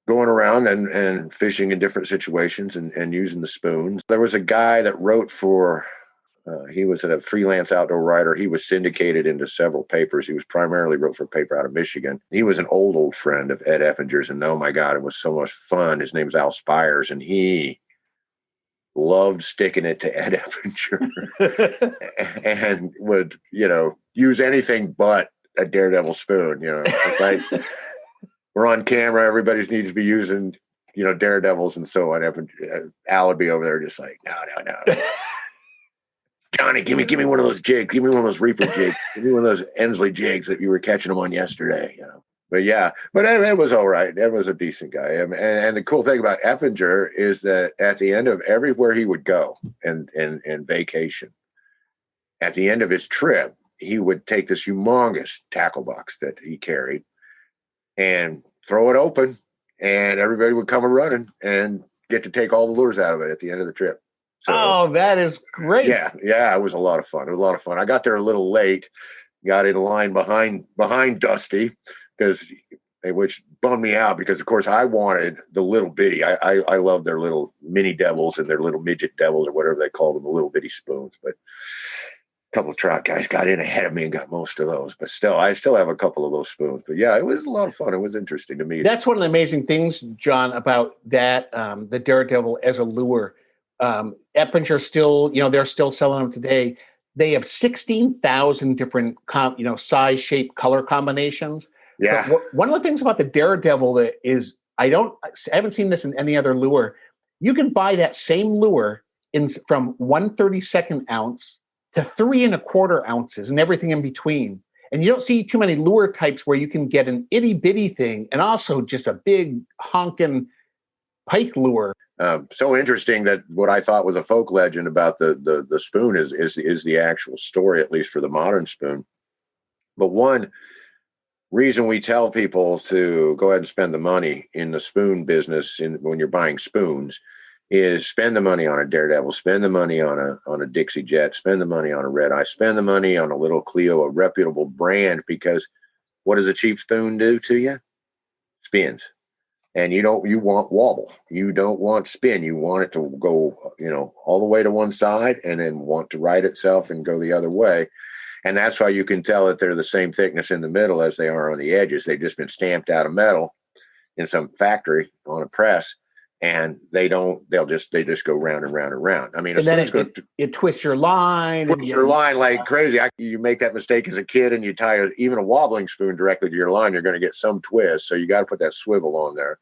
going around and fishing in different situations and using the spoons. There was a guy that wrote for He was a freelance outdoor writer. He was syndicated into several papers. He was primarily wrote for a paper out of Michigan. He was an old friend of Ed Eppinger's, and oh my God, it was so much fun. His name's Al Spires, and he loved sticking it to Ed Eppinger and would, use anything but a Daredevil spoon. It's like we're on camera. Everybody needs to be using, Daredevils and so on. Al would be over there just like, no. Johnny, give me one of those jigs. Give me one of those Reaper jigs. Give me one of those Ensley jigs that you were catching them on yesterday. But yeah, but Ed was all right. Ed was a decent guy. And the cool thing about Eppinger is that at the end of everywhere he would go and vacation, at the end of his trip, he would take this humongous tackle box that he carried and throw it open, and everybody would come running and get to take all the lures out of it at the end of the trip. So, that is great. Yeah, it was a lot of fun. I got there a little late, got in line behind Dusty, which bummed me out because, of course, I wanted the little bitty. I love their little mini devils and their little midget devils or whatever they call them, the little bitty spoons. But a couple of trout guys got in ahead of me and got most of those. But still, I still have a couple of those spoons. But yeah, it was a lot of fun. It was interesting to me. That's one of the amazing things, John, about that, the Daredevil as a lure. Eppinger still, they're still selling them today. They have 16,000 different, size, shape, color combinations. Yeah. But one of the things about the Daredevil that is, I haven't seen this in any other lure. You can buy that same lure from 1/32 ounce to 3 1/4 ounces and everything in between. And you don't see too many lure types where you can get an itty bitty thing and also just a big honking pike lure. So interesting that what I thought was a folk legend about the spoon is the actual story, at least for the modern spoon. But one reason we tell people to go ahead and spend the money in the spoon business when you're buying spoons is spend the money on a Daredevil, spend the money on a Dixie Jet, spend the money on a Red Eye, spend the money on a little Clio, a reputable brand, because what does a cheap spoon do to you? Spins. And you want wobble. You don't want spin. You want it to go, all the way to one side and then want to right itself and go the other way. And that's why you can tell that they're the same thickness in the middle as they are on the edges. They've just been stamped out of metal in some factory on a press, and they just go round and round and round. I mean, and then it twists your line. Twists your line like crazy. You make that mistake as a kid and you tie even a wobbling spoon directly to your line, you're going to get some twist. So you got to put that swivel on there.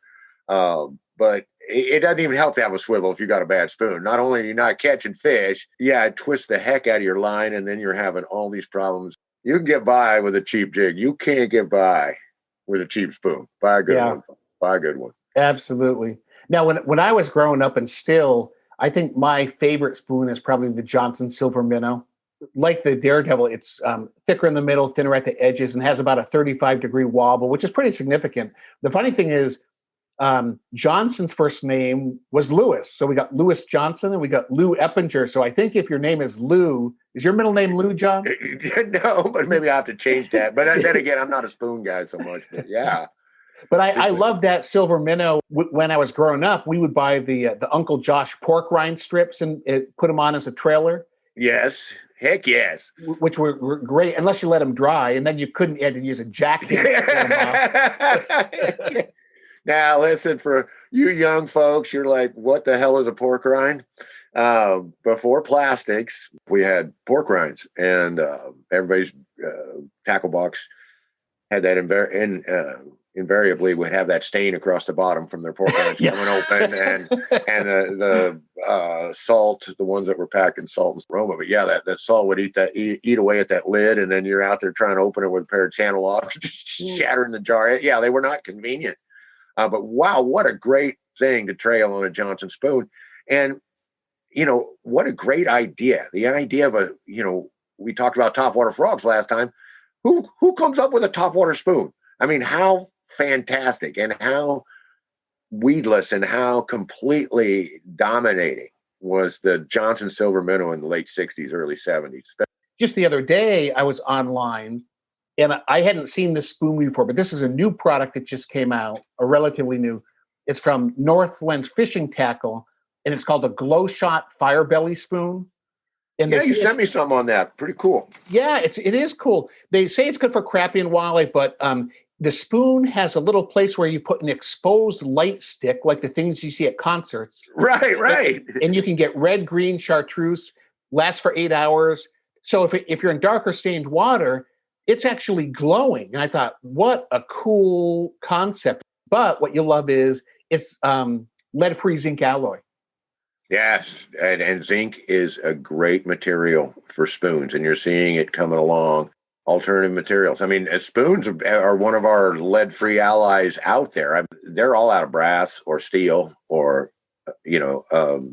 But it doesn't even help to have a swivel if you got a bad spoon. Not only are you not catching fish, it twists the heck out of your line, and then you're having all these problems. You can get by with a cheap jig. You can't get by with a cheap spoon. Buy a good one. Buy a good one. Absolutely. Now, when I was growing up, and still, I think my favorite spoon is probably the Johnson Silver Minnow. Like the Daredevil, it's thicker in the middle, thinner at the edges, and has about a 35-degree wobble, which is pretty significant. The funny thing is, Johnson's first name was Lewis. So we got Lewis Johnson and we got Lou Eppinger. So I think if your name is Lou, is your middle name Lou, John? No, but maybe I have to change that. But then again, I'm not a spoon guy so much, but yeah. But I love that silver minnow. When I was growing up, we would buy the Uncle Josh pork rind strips and put them on as a trailer. Yes. Heck yes. Which were great, unless you let them dry. And then you had to use a jackhammer to get them off. Now, listen, for you young folks, you're like, what the hell is a pork rind? Before plastics, we had pork rinds, and everybody's tackle box had that invariably would have that stain across the bottom from their pork rinds coming open, and the salt, the ones that were packed in salt and aroma. But yeah, that salt would eat away at that lid, and then you're out there trying to open it with a pair of channel locks, just shattering the jar. Yeah, they were not convenient. But wow, what a great thing to trail on a Johnson spoon. And, what a great idea. The idea of we talked about topwater frogs last time. Who comes up with a topwater spoon? I mean, how fantastic and how weedless and how completely dominating was the Johnson Silver Minnow in the late 60s, early 70s. Just the other day, I was online, and I hadn't seen this spoon before, but this is a new product that just came out, a relatively new. It's from Northland Fishing Tackle, and it's called the Glow Shot Fire Belly Spoon. And Yeah, they you say sent me something on that. Pretty cool. yeah, it is cool. They say it's good for crappie and walleye, but the spoon has a little place where you put an exposed light stick, like the things you see at concerts. Right. And you can get red, green chartreuse, lasts for 8 hours. So if you're in darker stained water, it's actually glowing. And I thought, what a cool concept. But what you'll love is it's lead-free zinc alloy. Yes, and zinc is a great material for spoons, and you're seeing it coming along. Alternative materials. I mean, spoons are one of our lead-free allies out there. They're all out of brass or steel or,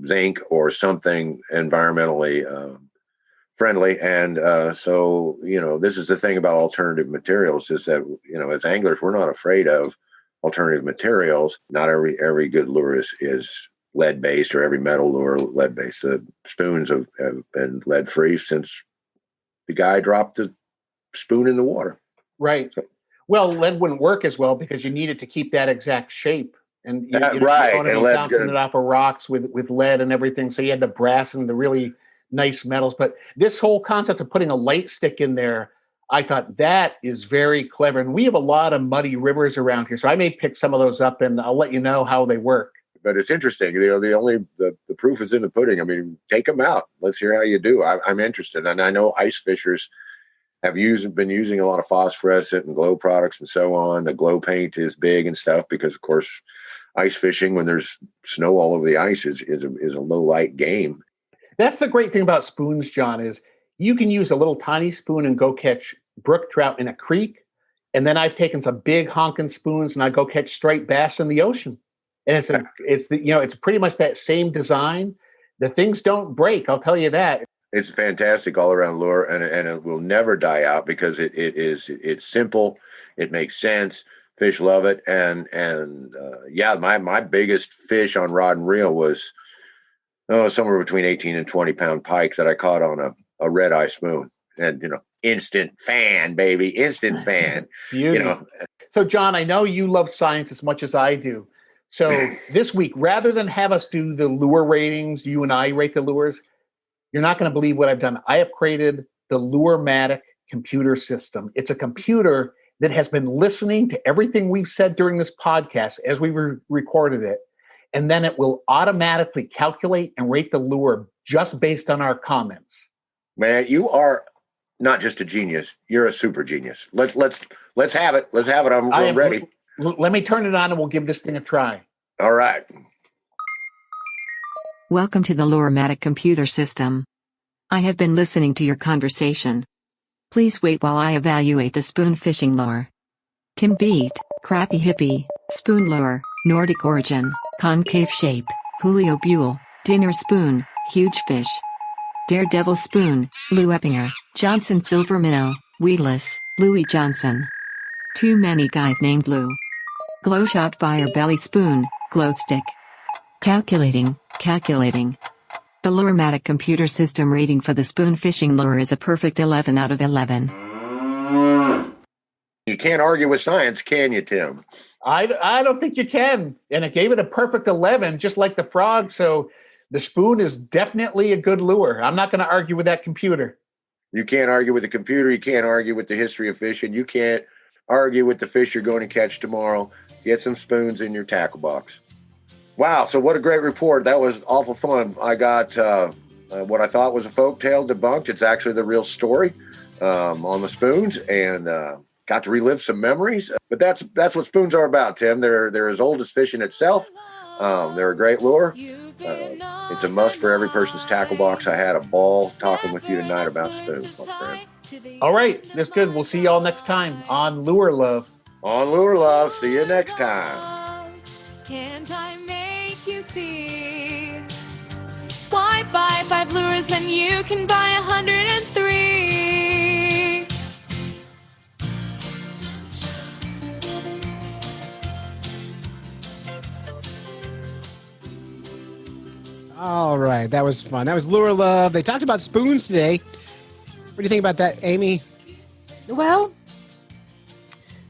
zinc or something environmentally friendly. And so, this is the thing about alternative materials is that, as anglers, we're not afraid of alternative materials. Not every good lure is lead-based, or every metal lure lead-based. The spoons have been lead-free since the guy dropped the spoon in the water. Right. Well, lead wouldn't work as well because you need it to keep that exact shape. And you don't want to be bouncing it off of rocks with lead and everything. So you had the brass and the really nice metals. But this whole concept of putting a light stick in there, I thought that is very clever. And we have a lot of muddy rivers around here. So I may pick some of those up and I'll let you know how they work. But it's interesting. The proof is in the pudding. I mean, take them out. Let's hear how you do. I'm interested. And I know ice fishers have been using a lot of phosphorescent and glow products and so on. The glow paint is big and stuff because, of course, ice fishing when there's snow all over the ice is a low light game. That's the great thing about spoons, John, is you can use a little tiny spoon and go catch brook trout in a creek. And then I've taken some big honking spoons and I go catch striped bass in the ocean. And it's pretty much that same design. The things don't break. I'll tell you that. It's fantastic all around lure, and it will never die out because it's simple. It makes sense. Fish love it, and my biggest fish on rod and reel was somewhere between 18 and 20 pound pike that I caught on a red eye spoon, and instant fan, baby, instant fan. So John, I know you love science as much as I do. So this week, rather than have us do the lure ratings, you and I rate the lures. You're not going to believe what I've done. I have created the Lure-matic computer system. It's a computer that has been listening to everything we've said during this podcast as we recorded it. And then it will automatically calculate and rate the lure just based on our comments. Man, you are not just a genius. You're a super genius. Let's have it. Let's have it. I'm ready. Let me turn it on and we'll give this thing a try. All right. Welcome to the Lure-matic computer system. I have been listening to your conversation. Please wait while I evaluate the spoon fishing lure. Tim Beat, Crappy Hippie, Spoon Lure, Nordic Origin, Concave Shape, Julio Buell, Dinner Spoon, Huge Fish. Daredevil Spoon, Lou Eppinger, Johnson Silver Minnow, Weedless, Louis Johnson. Too many guys named Lou. Glow Shot Fire Belly Spoon, Glow Stick. Calculating. The Lure-matic computer system rating for the spoon fishing lure is a perfect 11 out of 11. You can't argue with science, can you, Tim? I don't think you can. And it gave it a perfect 11, just like the frog. So the spoon is definitely a good lure. I'm not going to argue with that computer. You can't argue with the computer. You can't argue with the history of fishing. You can't argue with the fish you're going to catch tomorrow. Get some spoons in your tackle box. Wow, so what a great report. That was awful fun. I got what I thought was a folktale debunked. It's actually the real story on the spoons, and got to relive some memories. But that's what spoons are about, Tim. They're as old as fishing itself. They're a great lure. It's a must for every person's tackle box. I had a ball talking with you tonight about spoons, my friend. All right, that's good. We'll see y'all next time on Lure Love. On Lure Love. See you next time. Can't I make you see? Why buy 5 lures when you can buy 103? All right, that was fun. That was Lure Love. They talked about spoons today. What do you think about that, Amy? Well,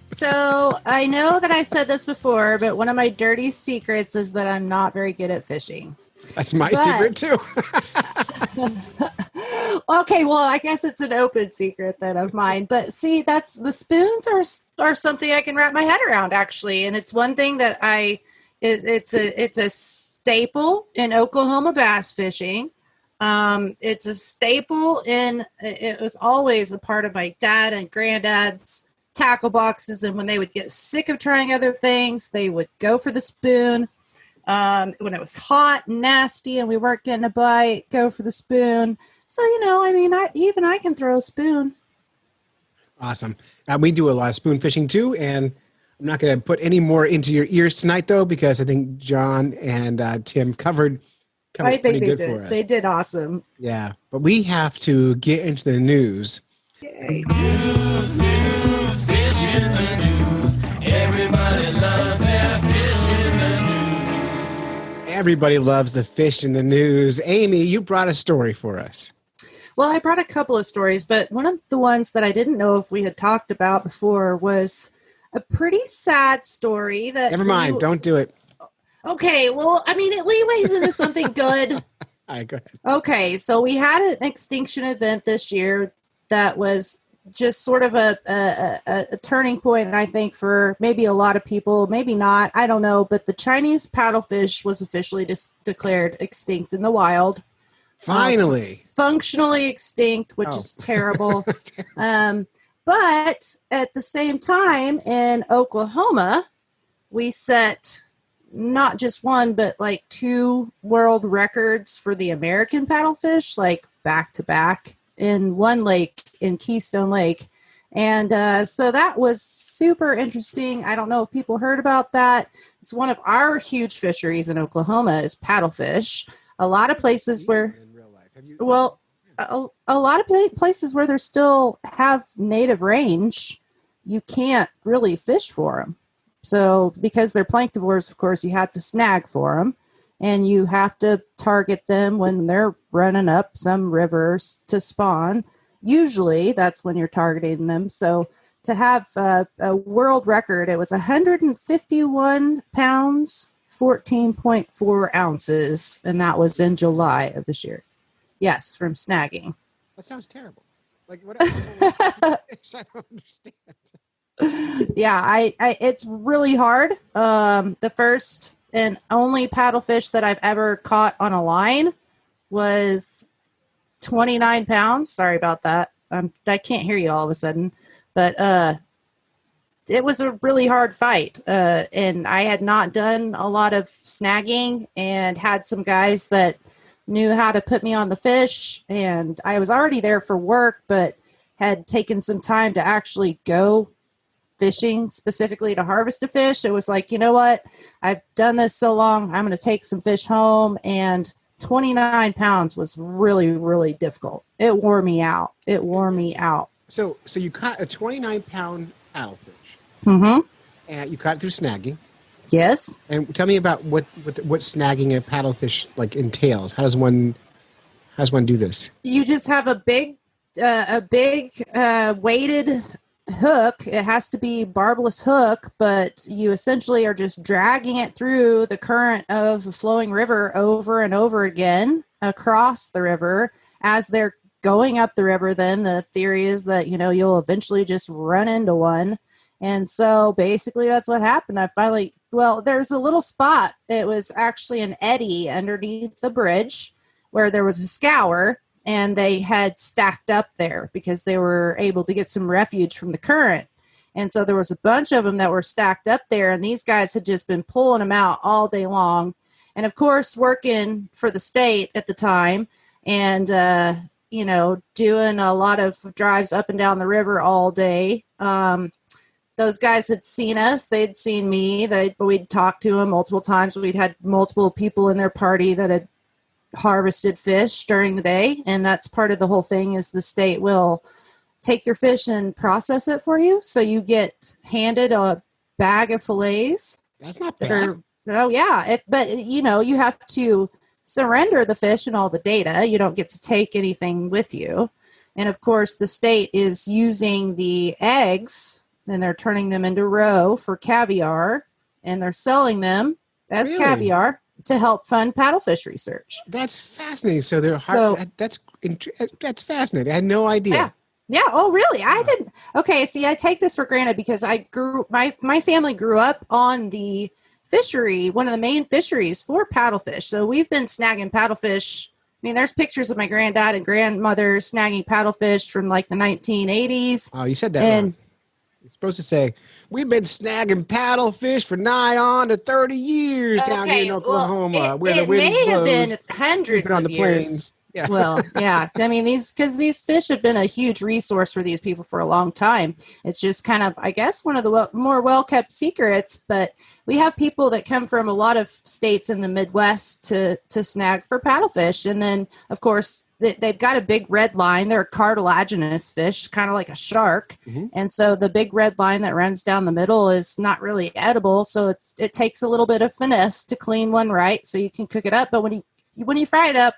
so I know that I've said this before, but one of my dirty secrets is that I'm not very good at fishing. That's my secret too. Okay, well, I guess it's an open secret then of mine. But see, that's the spoons are something I can wrap my head around actually, and it's one thing that it's a staple in Oklahoma bass fishing. It's a staple it was always a part of my dad and granddad's tackle boxes, and when they would get sick of trying other things, they would go for the spoon. When it was hot and nasty and we weren't getting a bite, go for the spoon. So, I mean, I can throw a spoon. Awesome. We do a lot of spoon fishing too, and I'm not going to put any more into your ears tonight, though, because I think John and Tim covered I think pretty they good did. for us. They did awesome. Yeah, but we have to get into the news. Yay. News, fish in the news. Everybody loves their fish in the news. Everybody loves the fish in the news. Amy, you brought a story for us. Well, I brought a couple of stories, but one of the ones that I didn't know if we had talked about before was a pretty sad story that. Never mind. Don't do it. Okay, well, I mean, it leads into something good. All right, go ahead. Okay, so we had an extinction event this year that was just sort of a turning point, I think, for maybe a lot of people, maybe not, I don't know, but the Chinese paddlefish was officially declared extinct in the wild. Finally. Functionally extinct, which is terrible. But at the same time, in Oklahoma, we set not just one, but like 2 world records for the American paddlefish, like back to back in one lake, in Keystone Lake. And so that was super interesting. I don't know if people heard about that. It's one of our huge fisheries in Oklahoma is paddlefish. A lot of places where, well, a lot of places where they still have native range, you can't really fish for them. So because they're planktivores, of course, you have to snag for them. And you have to target them when they're running up some rivers to spawn. Usually that's when you're targeting them. So to have a world record, it was 151 pounds, 14.4 ounces. And that was in July of this year. Yes, from snagging. That sounds terrible. Like, what? I don't understand. Yeah, I it's really hard. The first and only paddlefish that I've ever caught on a line was 29 pounds. Sorry about that. I can't hear you all of a sudden, but it was a really hard fight. And I had not done a lot of snagging and had some guys that knew how to put me on the fish. And I was already there for work, but had taken some time to actually go fishing specifically to harvest a fish. It was like, you know what? I've done this so long. I'm going to take some fish home. And 29 pounds was really, really difficult. It wore me out. So you caught a 29-pound paddlefish. Mm-hmm. And you caught it through snagging. Yes. And tell me about what snagging a paddlefish like entails. How does one do this? You just have a big weighted hook. It has to be barbless hook, but you essentially are just dragging it through the current of a flowing river over and over again across the river. As they're going up the river, then the theory is that, you'll eventually just run into one. And so basically that's what happened. There's a little spot. It was actually an eddy underneath the bridge where there was a scour, and they had stacked up there because they were able to get some refuge from the current. And so there was a bunch of them that were stacked up there, and these guys had just been pulling them out all day long. And of course, working for the state at the time and, doing a lot of drives up and down the river all day. Those guys had seen us. They'd seen me. We'd talked to them multiple times. We'd had multiple people in their party that had harvested fish during the day, and that's part of the whole thing is the state will take your fish and process it for you, so you get handed a bag of fillets. That's not bad. But you have to surrender the fish and all the data. You don't get to take anything with you. And of course the state is using the eggs and they're turning them into roe for caviar, and they're selling them as caviar. to help fund paddlefish research. That's fascinating. So they're So- hard. That's fascinating. I had no idea. Yeah. Yeah. Oh, really? I didn't. Okay. See, I take this for granted because my family grew up on the fishery, one of the main fisheries for paddlefish. So we've been snagging paddlefish. I mean, there's pictures of my granddad and grandmother snagging paddlefish from like the 1980s. Oh, you said that And- wrong. You're supposed to say, we've been snagging paddlefish for nigh on to 30 years down here in Oklahoma. Well, where the it wind may have blows. been hundreds We've been on of the years. plains. Yeah. Well, yeah. I mean, these fish have been a huge resource for these people for a long time. It's just kind of, I guess, one of the more well-kept secrets. But we have people that come from a lot of states in the Midwest to snag for paddlefish. And then, of course, they've got a big red line. They're a cartilaginous fish, kind of like a shark. Mhm. And so the big red line that runs down the middle is not really edible. So it takes a little bit of finesse to clean one right so you can cook it up. But when you fry it up,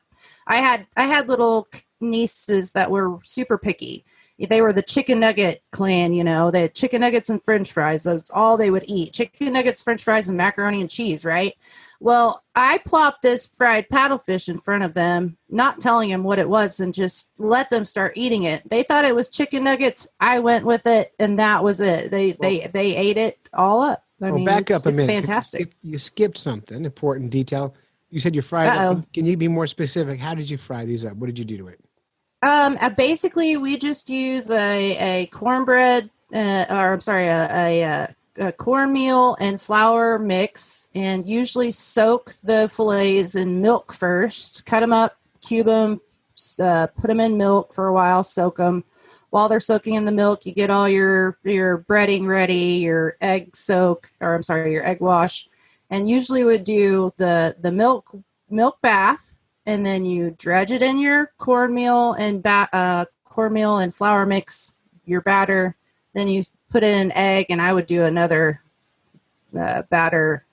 I had little nieces that were super picky. They were the chicken nugget clan, you know. They had chicken nuggets and French fries. That's all they would eat. Chicken nuggets, French fries, and macaroni and cheese, right? Well, I plopped this fried paddlefish in front of them, not telling them what it was, and just let them start eating it. They thought it was chicken nuggets. I went with it, and that was it. They ate it all up. I mean, back up a it's minute. fantastic. You skipped something, important detail. You said you fried Uh-oh. it. Can you be more specific? How did you fry these up? What did you do to it? Basically, we just use a cornbread, a cornmeal and flour mix, and usually soak the fillets in milk first. Cut them up, cube them, put them in milk for a while, soak them. While they're soaking in the milk, you get all your breading ready, your egg wash, and usually would do the milk bath. And then you dredge it in your cornmeal and flour mix, your batter. Then you put in an egg, and I would do another batter.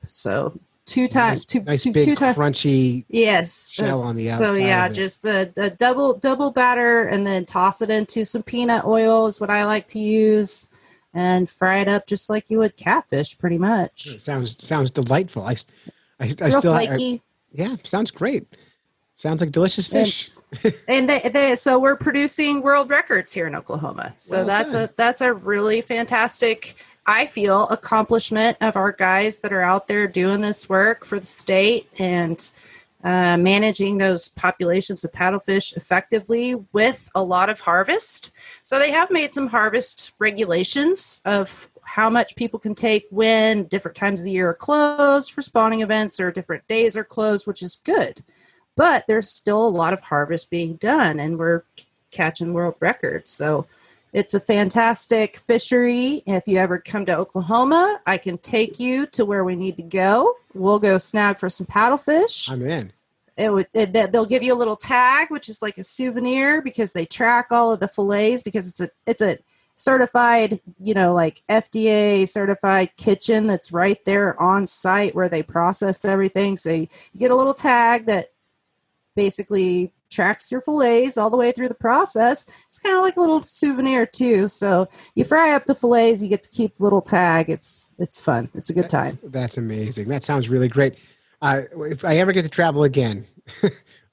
So two times, Nice two big times. crunchy Yes. shell on the outside. So yeah, of it. just a double batter, and then toss it into some peanut oil is what I like to use, and fry it up just like you would catfish, pretty much. Sounds delightful. I It's real still flaky. yeah, sounds great. Sounds like delicious fish. And so we're producing world records here in Oklahoma. So Well that's a really fantastic, I feel, accomplishment of our guys that are out there doing this work for the state and managing those populations of paddlefish effectively with a lot of harvest. So they have made some harvest regulations of how much people can take when different times of the year are closed for spawning events or different days are closed, which is good. But there's still a lot of harvest being done, and we're catching world records. So it's a fantastic fishery. If you ever come to Oklahoma, I can take you to where we need to go. We'll go snag for some paddlefish. I'm in. They'll give you a little tag, which is like a souvenir, because they track all of the fillets, because it's a certified, like FDA certified kitchen that's right there on site where they process everything. So you get a little tag that basically tracks your fillets all the way through the process. It's kind of like a little souvenir too. So you fry up the fillets, you get to keep the little tag. It's fun. It's a good time. That's amazing. That sounds really great. If I ever get to travel again,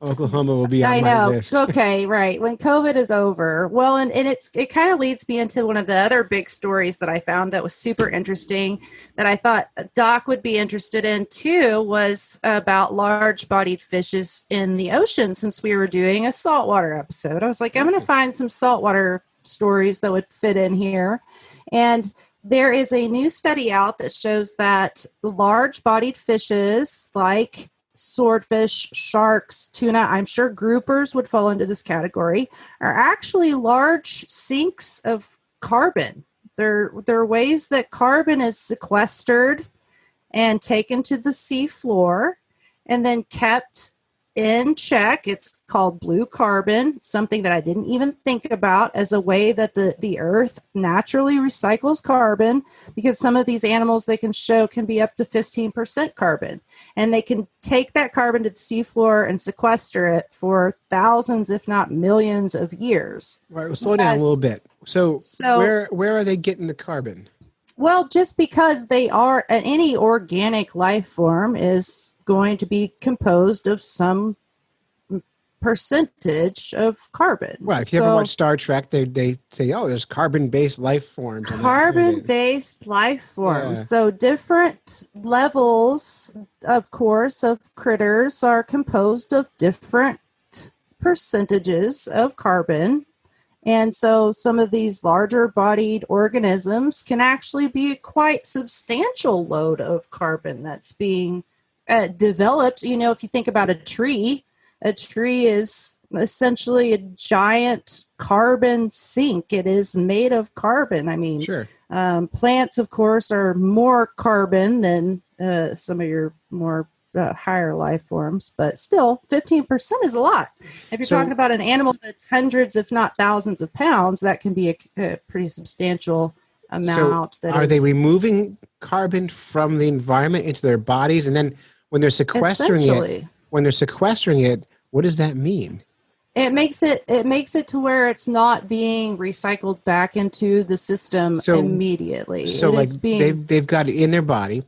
Oklahoma will be on my list. Okay, right. When COVID is over. Well, and it kind of leads me into one of the other big stories that I found that was super interesting that I thought Doc would be interested in too, was about large-bodied fishes in the ocean, since we were doing a saltwater episode. I was like, I'm going to find some saltwater stories that would fit in here. And there is a new study out that shows that large-bodied fishes like swordfish, sharks, tuna, I'm sure groupers would fall into this category, are actually large sinks of carbon. They're ways that carbon is sequestered and taken to the sea floor and then kept in check. It's called blue carbon, something that I didn't even think about as a way that the earth naturally recycles carbon, because some of these animals they can show can be up to 15% carbon, and they can take that carbon to the seafloor and sequester it for thousands, if not millions of years. All right, well, slow down a little bit. So So- where are they getting the carbon? Well, just because they are, any organic life form is going to be composed of some percentage of carbon. Right. If you ever watch Star Trek, they say, oh, there's carbon-based life forms. Carbon-based life forms. Yeah. So different levels, of course, of critters are composed of different percentages of carbon. And so some of these larger bodied organisms can actually be a quite substantial load of carbon that's being developed. You know, if you think about a tree is essentially a giant carbon sink. It is made of carbon. I mean, Sure. Plants, of course, are more carbon than some of your more higher life forms, but still 15% is a lot. If you're talking about an animal that's hundreds, if not thousands of pounds, that can be a pretty substantial amount. So are they removing carbon from the environment into their bodies? And then when they're sequestering it, what does that mean? It makes it to where it's not being recycled back into the system immediately. So they've got it in their body,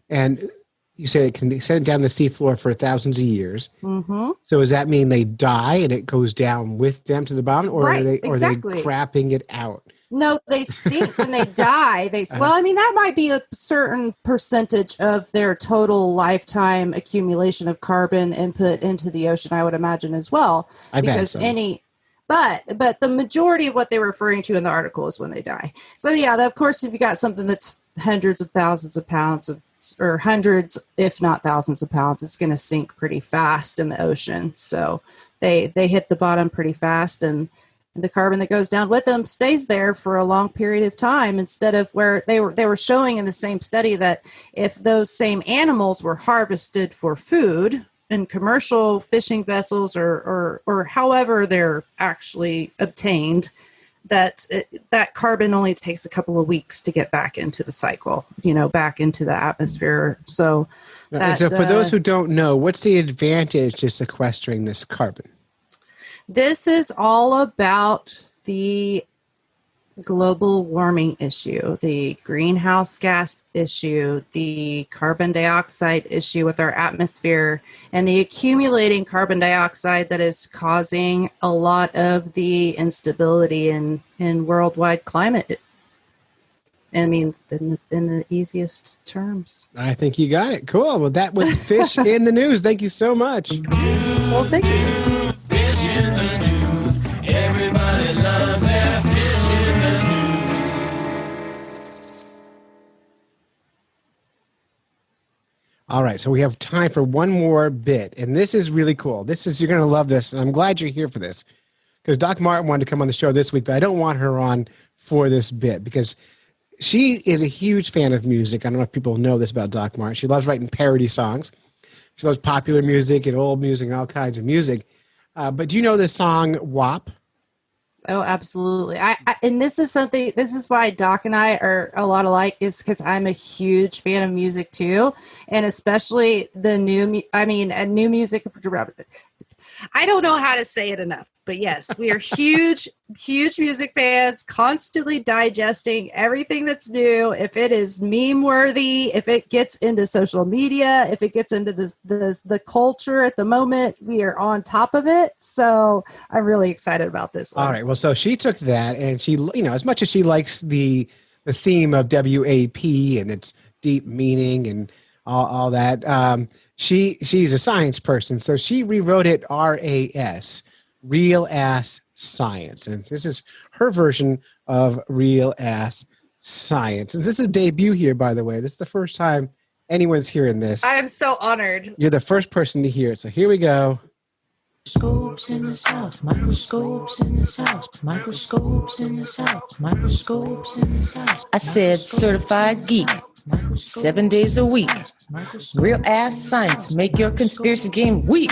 and you say it can send it down the seafloor for thousands of years. Mm-hmm. So does that mean they die and it goes down with them to the bottom, or are they crapping it out? No, they sink when they die. Well, I mean, that might be a certain percentage of their total lifetime accumulation of carbon input into the ocean, I would imagine as well. But the majority of what they were referring to in the article is when they die. So yeah, of course, if you got something that's hundreds of thousands of pounds or hundreds, if not thousands of pounds, it's going to sink pretty fast in the ocean. So they hit the bottom pretty fast, and the carbon that goes down with them stays there for a long period of time, instead of where they were showing in the same study that if those same animals were harvested for food in commercial fishing vessels or however they're actually obtained, that carbon only takes a couple of weeks to get back into the cycle, back into the atmosphere. So for those who don't know, what's the advantage to sequestering this carbon? This is all about the global warming issue, the greenhouse gas issue, the carbon dioxide issue with our atmosphere, and the accumulating carbon dioxide that is causing a lot of the instability in worldwide climate. I mean, in the easiest terms. I think you got it. Cool. Well, that was Fish in the News. Thank you so much. Well, thank you. Fish in the news. Everybody loves their fish in the news. All right. So we have time for one more bit. And this is really cool. You're going to love this. And I'm glad you're here for this, because Doc Martin wanted to come on the show this week, but I don't want her on for this bit because she is a huge fan of music. I don't know if people know this about Doc Martin. She loves writing parody songs. She loves popular music and old music and all kinds of music. But do you know the song WAP? Oh, absolutely. And this is why Doc and I are a lot alike, is because I'm a huge fan of music too. And especially the new music. I don't know how to say it enough, but yes, we are huge music fans, constantly digesting everything that's new. If it is meme worthy, if it gets into social media, if it gets into the culture at the moment, we are on top of it. So I'm really excited about this one. All right. Well, so she took that, and she, as much as she likes the theme of WAP and its deep meaning and all that, she's a science person, so she rewrote it RAS, Real Ass Science. And this is her version of Real Ass Science. And this is a debut here, by the way. This is the first time anyone's hearing this. I am so honored. You're the first person to hear it. So here we go. Microscopes in this house, microscopes in this house, microscopes in this house, microscopes in this house. I said certified geek, 7 days a week. Real ass science, make your conspiracy game weak.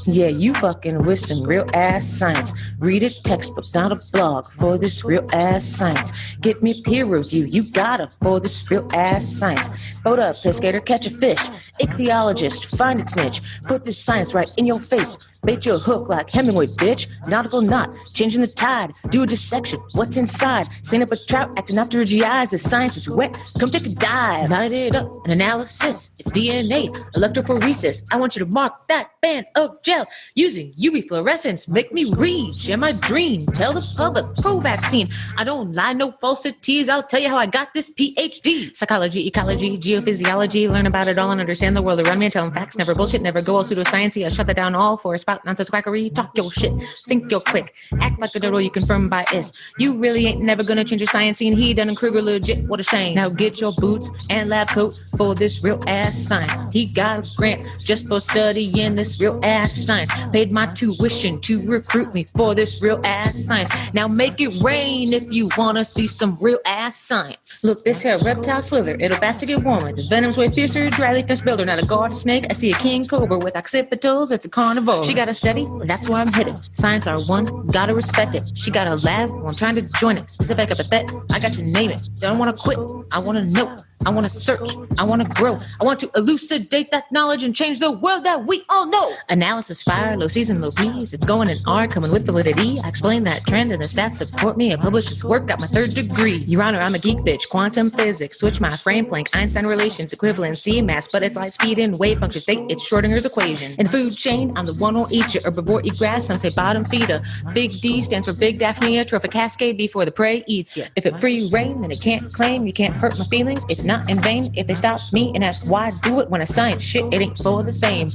Yeah, you fucking with some real ass science. Read a textbook, not a blog, for this real ass science. Get me peer review, you gotta, for this real ass science. Boat up, pescator, catch a fish. Ichthyologist, find its niche. Put this science right in your face. Bait your hook like Hemingway, bitch. Nautical knot, changing the tide. Do a dissection, what's inside? Send up a trout, acting after her GIs. The science is wet, come take a dive. Light it up, an analysis. It's DNA, electrophoresis. I want you to mark that band of gel using UV fluorescence. Make me read, share my dream. Tell the public, pro-vaccine. I don't lie, no falsities. I'll tell you how I got this PhD. Psychology, ecology, geophysiology. Learn about it all and understand the world around me. Tell them facts, never bullshit, never go all pseudoscience. I shut that down all for a spout nonsense quackery. Talk your shit, think you're quick. Act like a doodle, you confirm by is. You really ain't never gonna change your science scene. He done and Kruger legit, what a shame. Now get your boots and lab coat for this real ass science. He got a grant just for studying this real ass science. Paid my tuition to recruit me for this real ass science. Now make it rain if you wanna see some real ass science. Look, this here reptile slither, it'll faster get warmer. The venom's way fiercer, dry leaf builder, not a garter snake. I see a king cobra with occipitals, it's a carnivore. She got a study, that's where I'm headed. Science R1, gotta respect it. She got a lab, well, I'm trying to join it. Specific epithet, I got to name it. Don't wanna quit, I wanna know. I want to search. I want to grow. I want to elucidate that knowledge and change the world that we all know. Analysis fire, low season, low P's. It's going in R, coming with validity. I explain that trend and the stats support me. I published this work, got my 3rd degree. Your Honor, I'm a geek bitch. Quantum physics. Switch my frame, Planck, Einstein relations, equivalency, mass, but it's light speed and wave function state. It's Schrodinger's equation. In the food chain, I'm the one who'll eat you. Herbivore, eat grass. Some say bottom feeder. Big D stands for big Daphnia, trophic cascade before the prey eats you. If it free reign, then it can't claim. You can't hurt my feelings. It's not in vain. If they stop me and ask why I do it when I science shit, it ain't for the fame.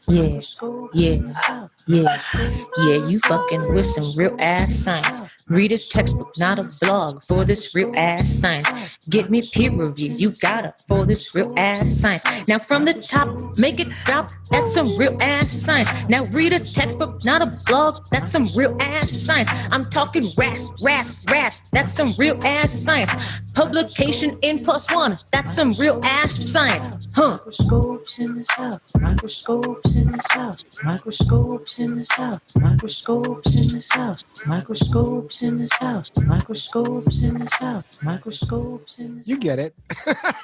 Yeah, yeah, yeah, yeah, you fucking with some real ass science. Read a textbook, not a blog, for this real ass science. Get me peer review, you gotta, for this real ass science. Now from the top, make it drop, that's some real ass science. Now read a textbook, not a blog, that's some real ass science. I'm talking ras, that's some real ass science. Publication N+1, that's some real ass science. Microscopes in this house, microscopes in this house, microscopes in this house, microscopes in this house, microscopes in this house, microscopes in this house, microscopes in this. You get it.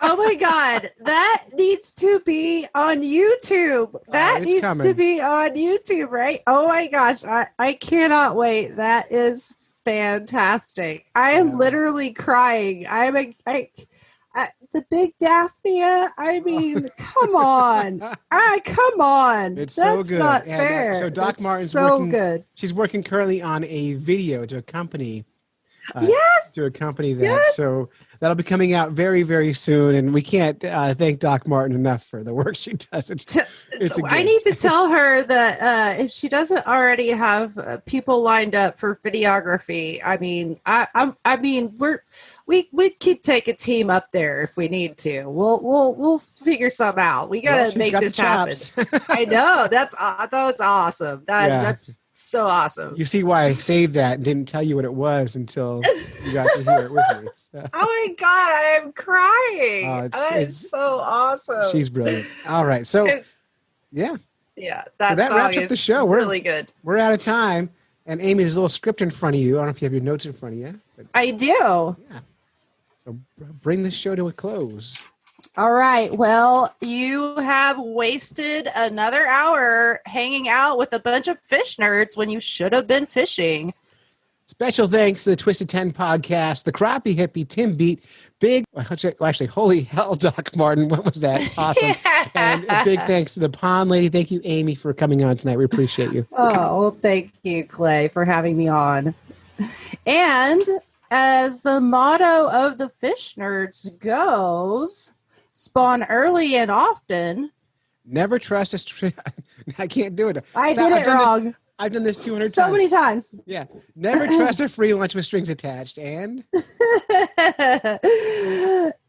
Oh my God, that needs to be on YouTube. That needs coming. to be on YouTube, right? Oh my gosh, I cannot wait. That is fantastic. I am literally crying. The big Daphnia. I mean, come on. Come on. It's That's so good. not And, fair. so Doc It's Martin's so working, good. She's working currently on a video to accompany Yes. to accompany that. Yes. So that'll be coming out very, very soon. And we can't thank Doc Martin enough for the work she does. It's a I gift. need to tell her that if she doesn't already have people lined up for videography, I mean, we could take a team up there if we need to. We'll figure something out. We gotta make this happen. I know that was awesome. That's so awesome. You see why I saved that and didn't tell you what it was until you got to hear it with me. So. Oh my God, I am crying. That it's is so awesome. She's brilliant. All right. So, yeah. Yeah, So that that song wraps up is the show. really good. We're out of time. And Amy, there's a little script in front of you. I don't know if you have your notes in front of you. But I do. yeah. So bring the show to a close. All right. Well, you have wasted another hour hanging out with a bunch of fish nerds when you should have been fishing. Special thanks to the Twisted 10 podcast, the Crappy Hippie, Tim Beat, actually, holy hell, Doc Martin. What was that? Awesome. And a big thanks to the Pond Lady. Thank you, Amy, for coming on tonight. We appreciate you. Oh, well, thank you, Clay, for having me on. And as the motto of the fish nerds goes, spawn early and often. Never trust a I can't do it. I did it wrong. I've done this 200 times. So many times. Yeah. Never trust a free lunch with strings attached. And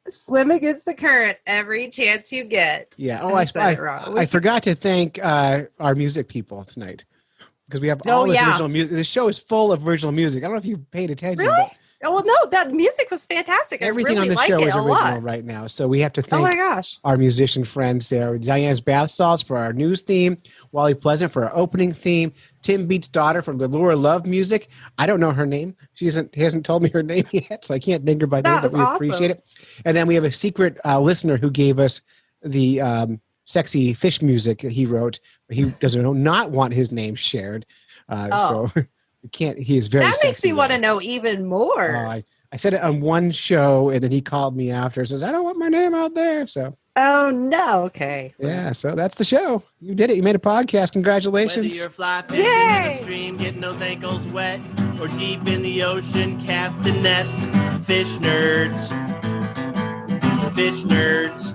swim against the current every chance you get. Yeah. Oh, I I forgot to thank our music people tonight because we have all this original music. The show is full of original music. I don't know if you paid attention. Really? But Oh, well, no, that music was fantastic. everything I really on the like show it is a original lot. right now. So we have to Oh thank my gosh. our musician friends there. Diane's Bath Salts for our news theme. Wally Pleasant for our opening theme. Tim Beat's daughter from the Lure Love Music. I don't know her name. She hasn't told me her name yet, so I can't think her by name, but we appreciate it. And then we have a secret listener who gave us the sexy fish music that he wrote. He does not want his name shared. So we can't. He is very. That makes sexy me want to though. know even more. I said it on one show, and then he called me after and says, I don't want my name out there. So, Oh, no. Okay. yeah, so that's the show. You did it. You made a podcast. Whether Congratulations. you're fly fishing in the stream, getting those ankles wet, or deep in the ocean, casting nets, fish nerds. Fish nerds.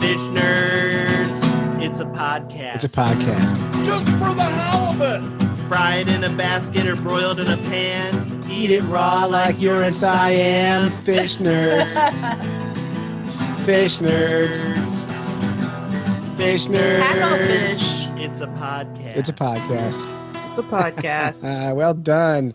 Fish nerds. It's a podcast. It's a podcast. Just for the halibut. Fried in a basket or broiled in a pan. Eat it raw like you're in Siam. Fish nerds. Fish nerds. Fish nerds. Fish. It's a podcast. It's a podcast. It's a podcast. Well done.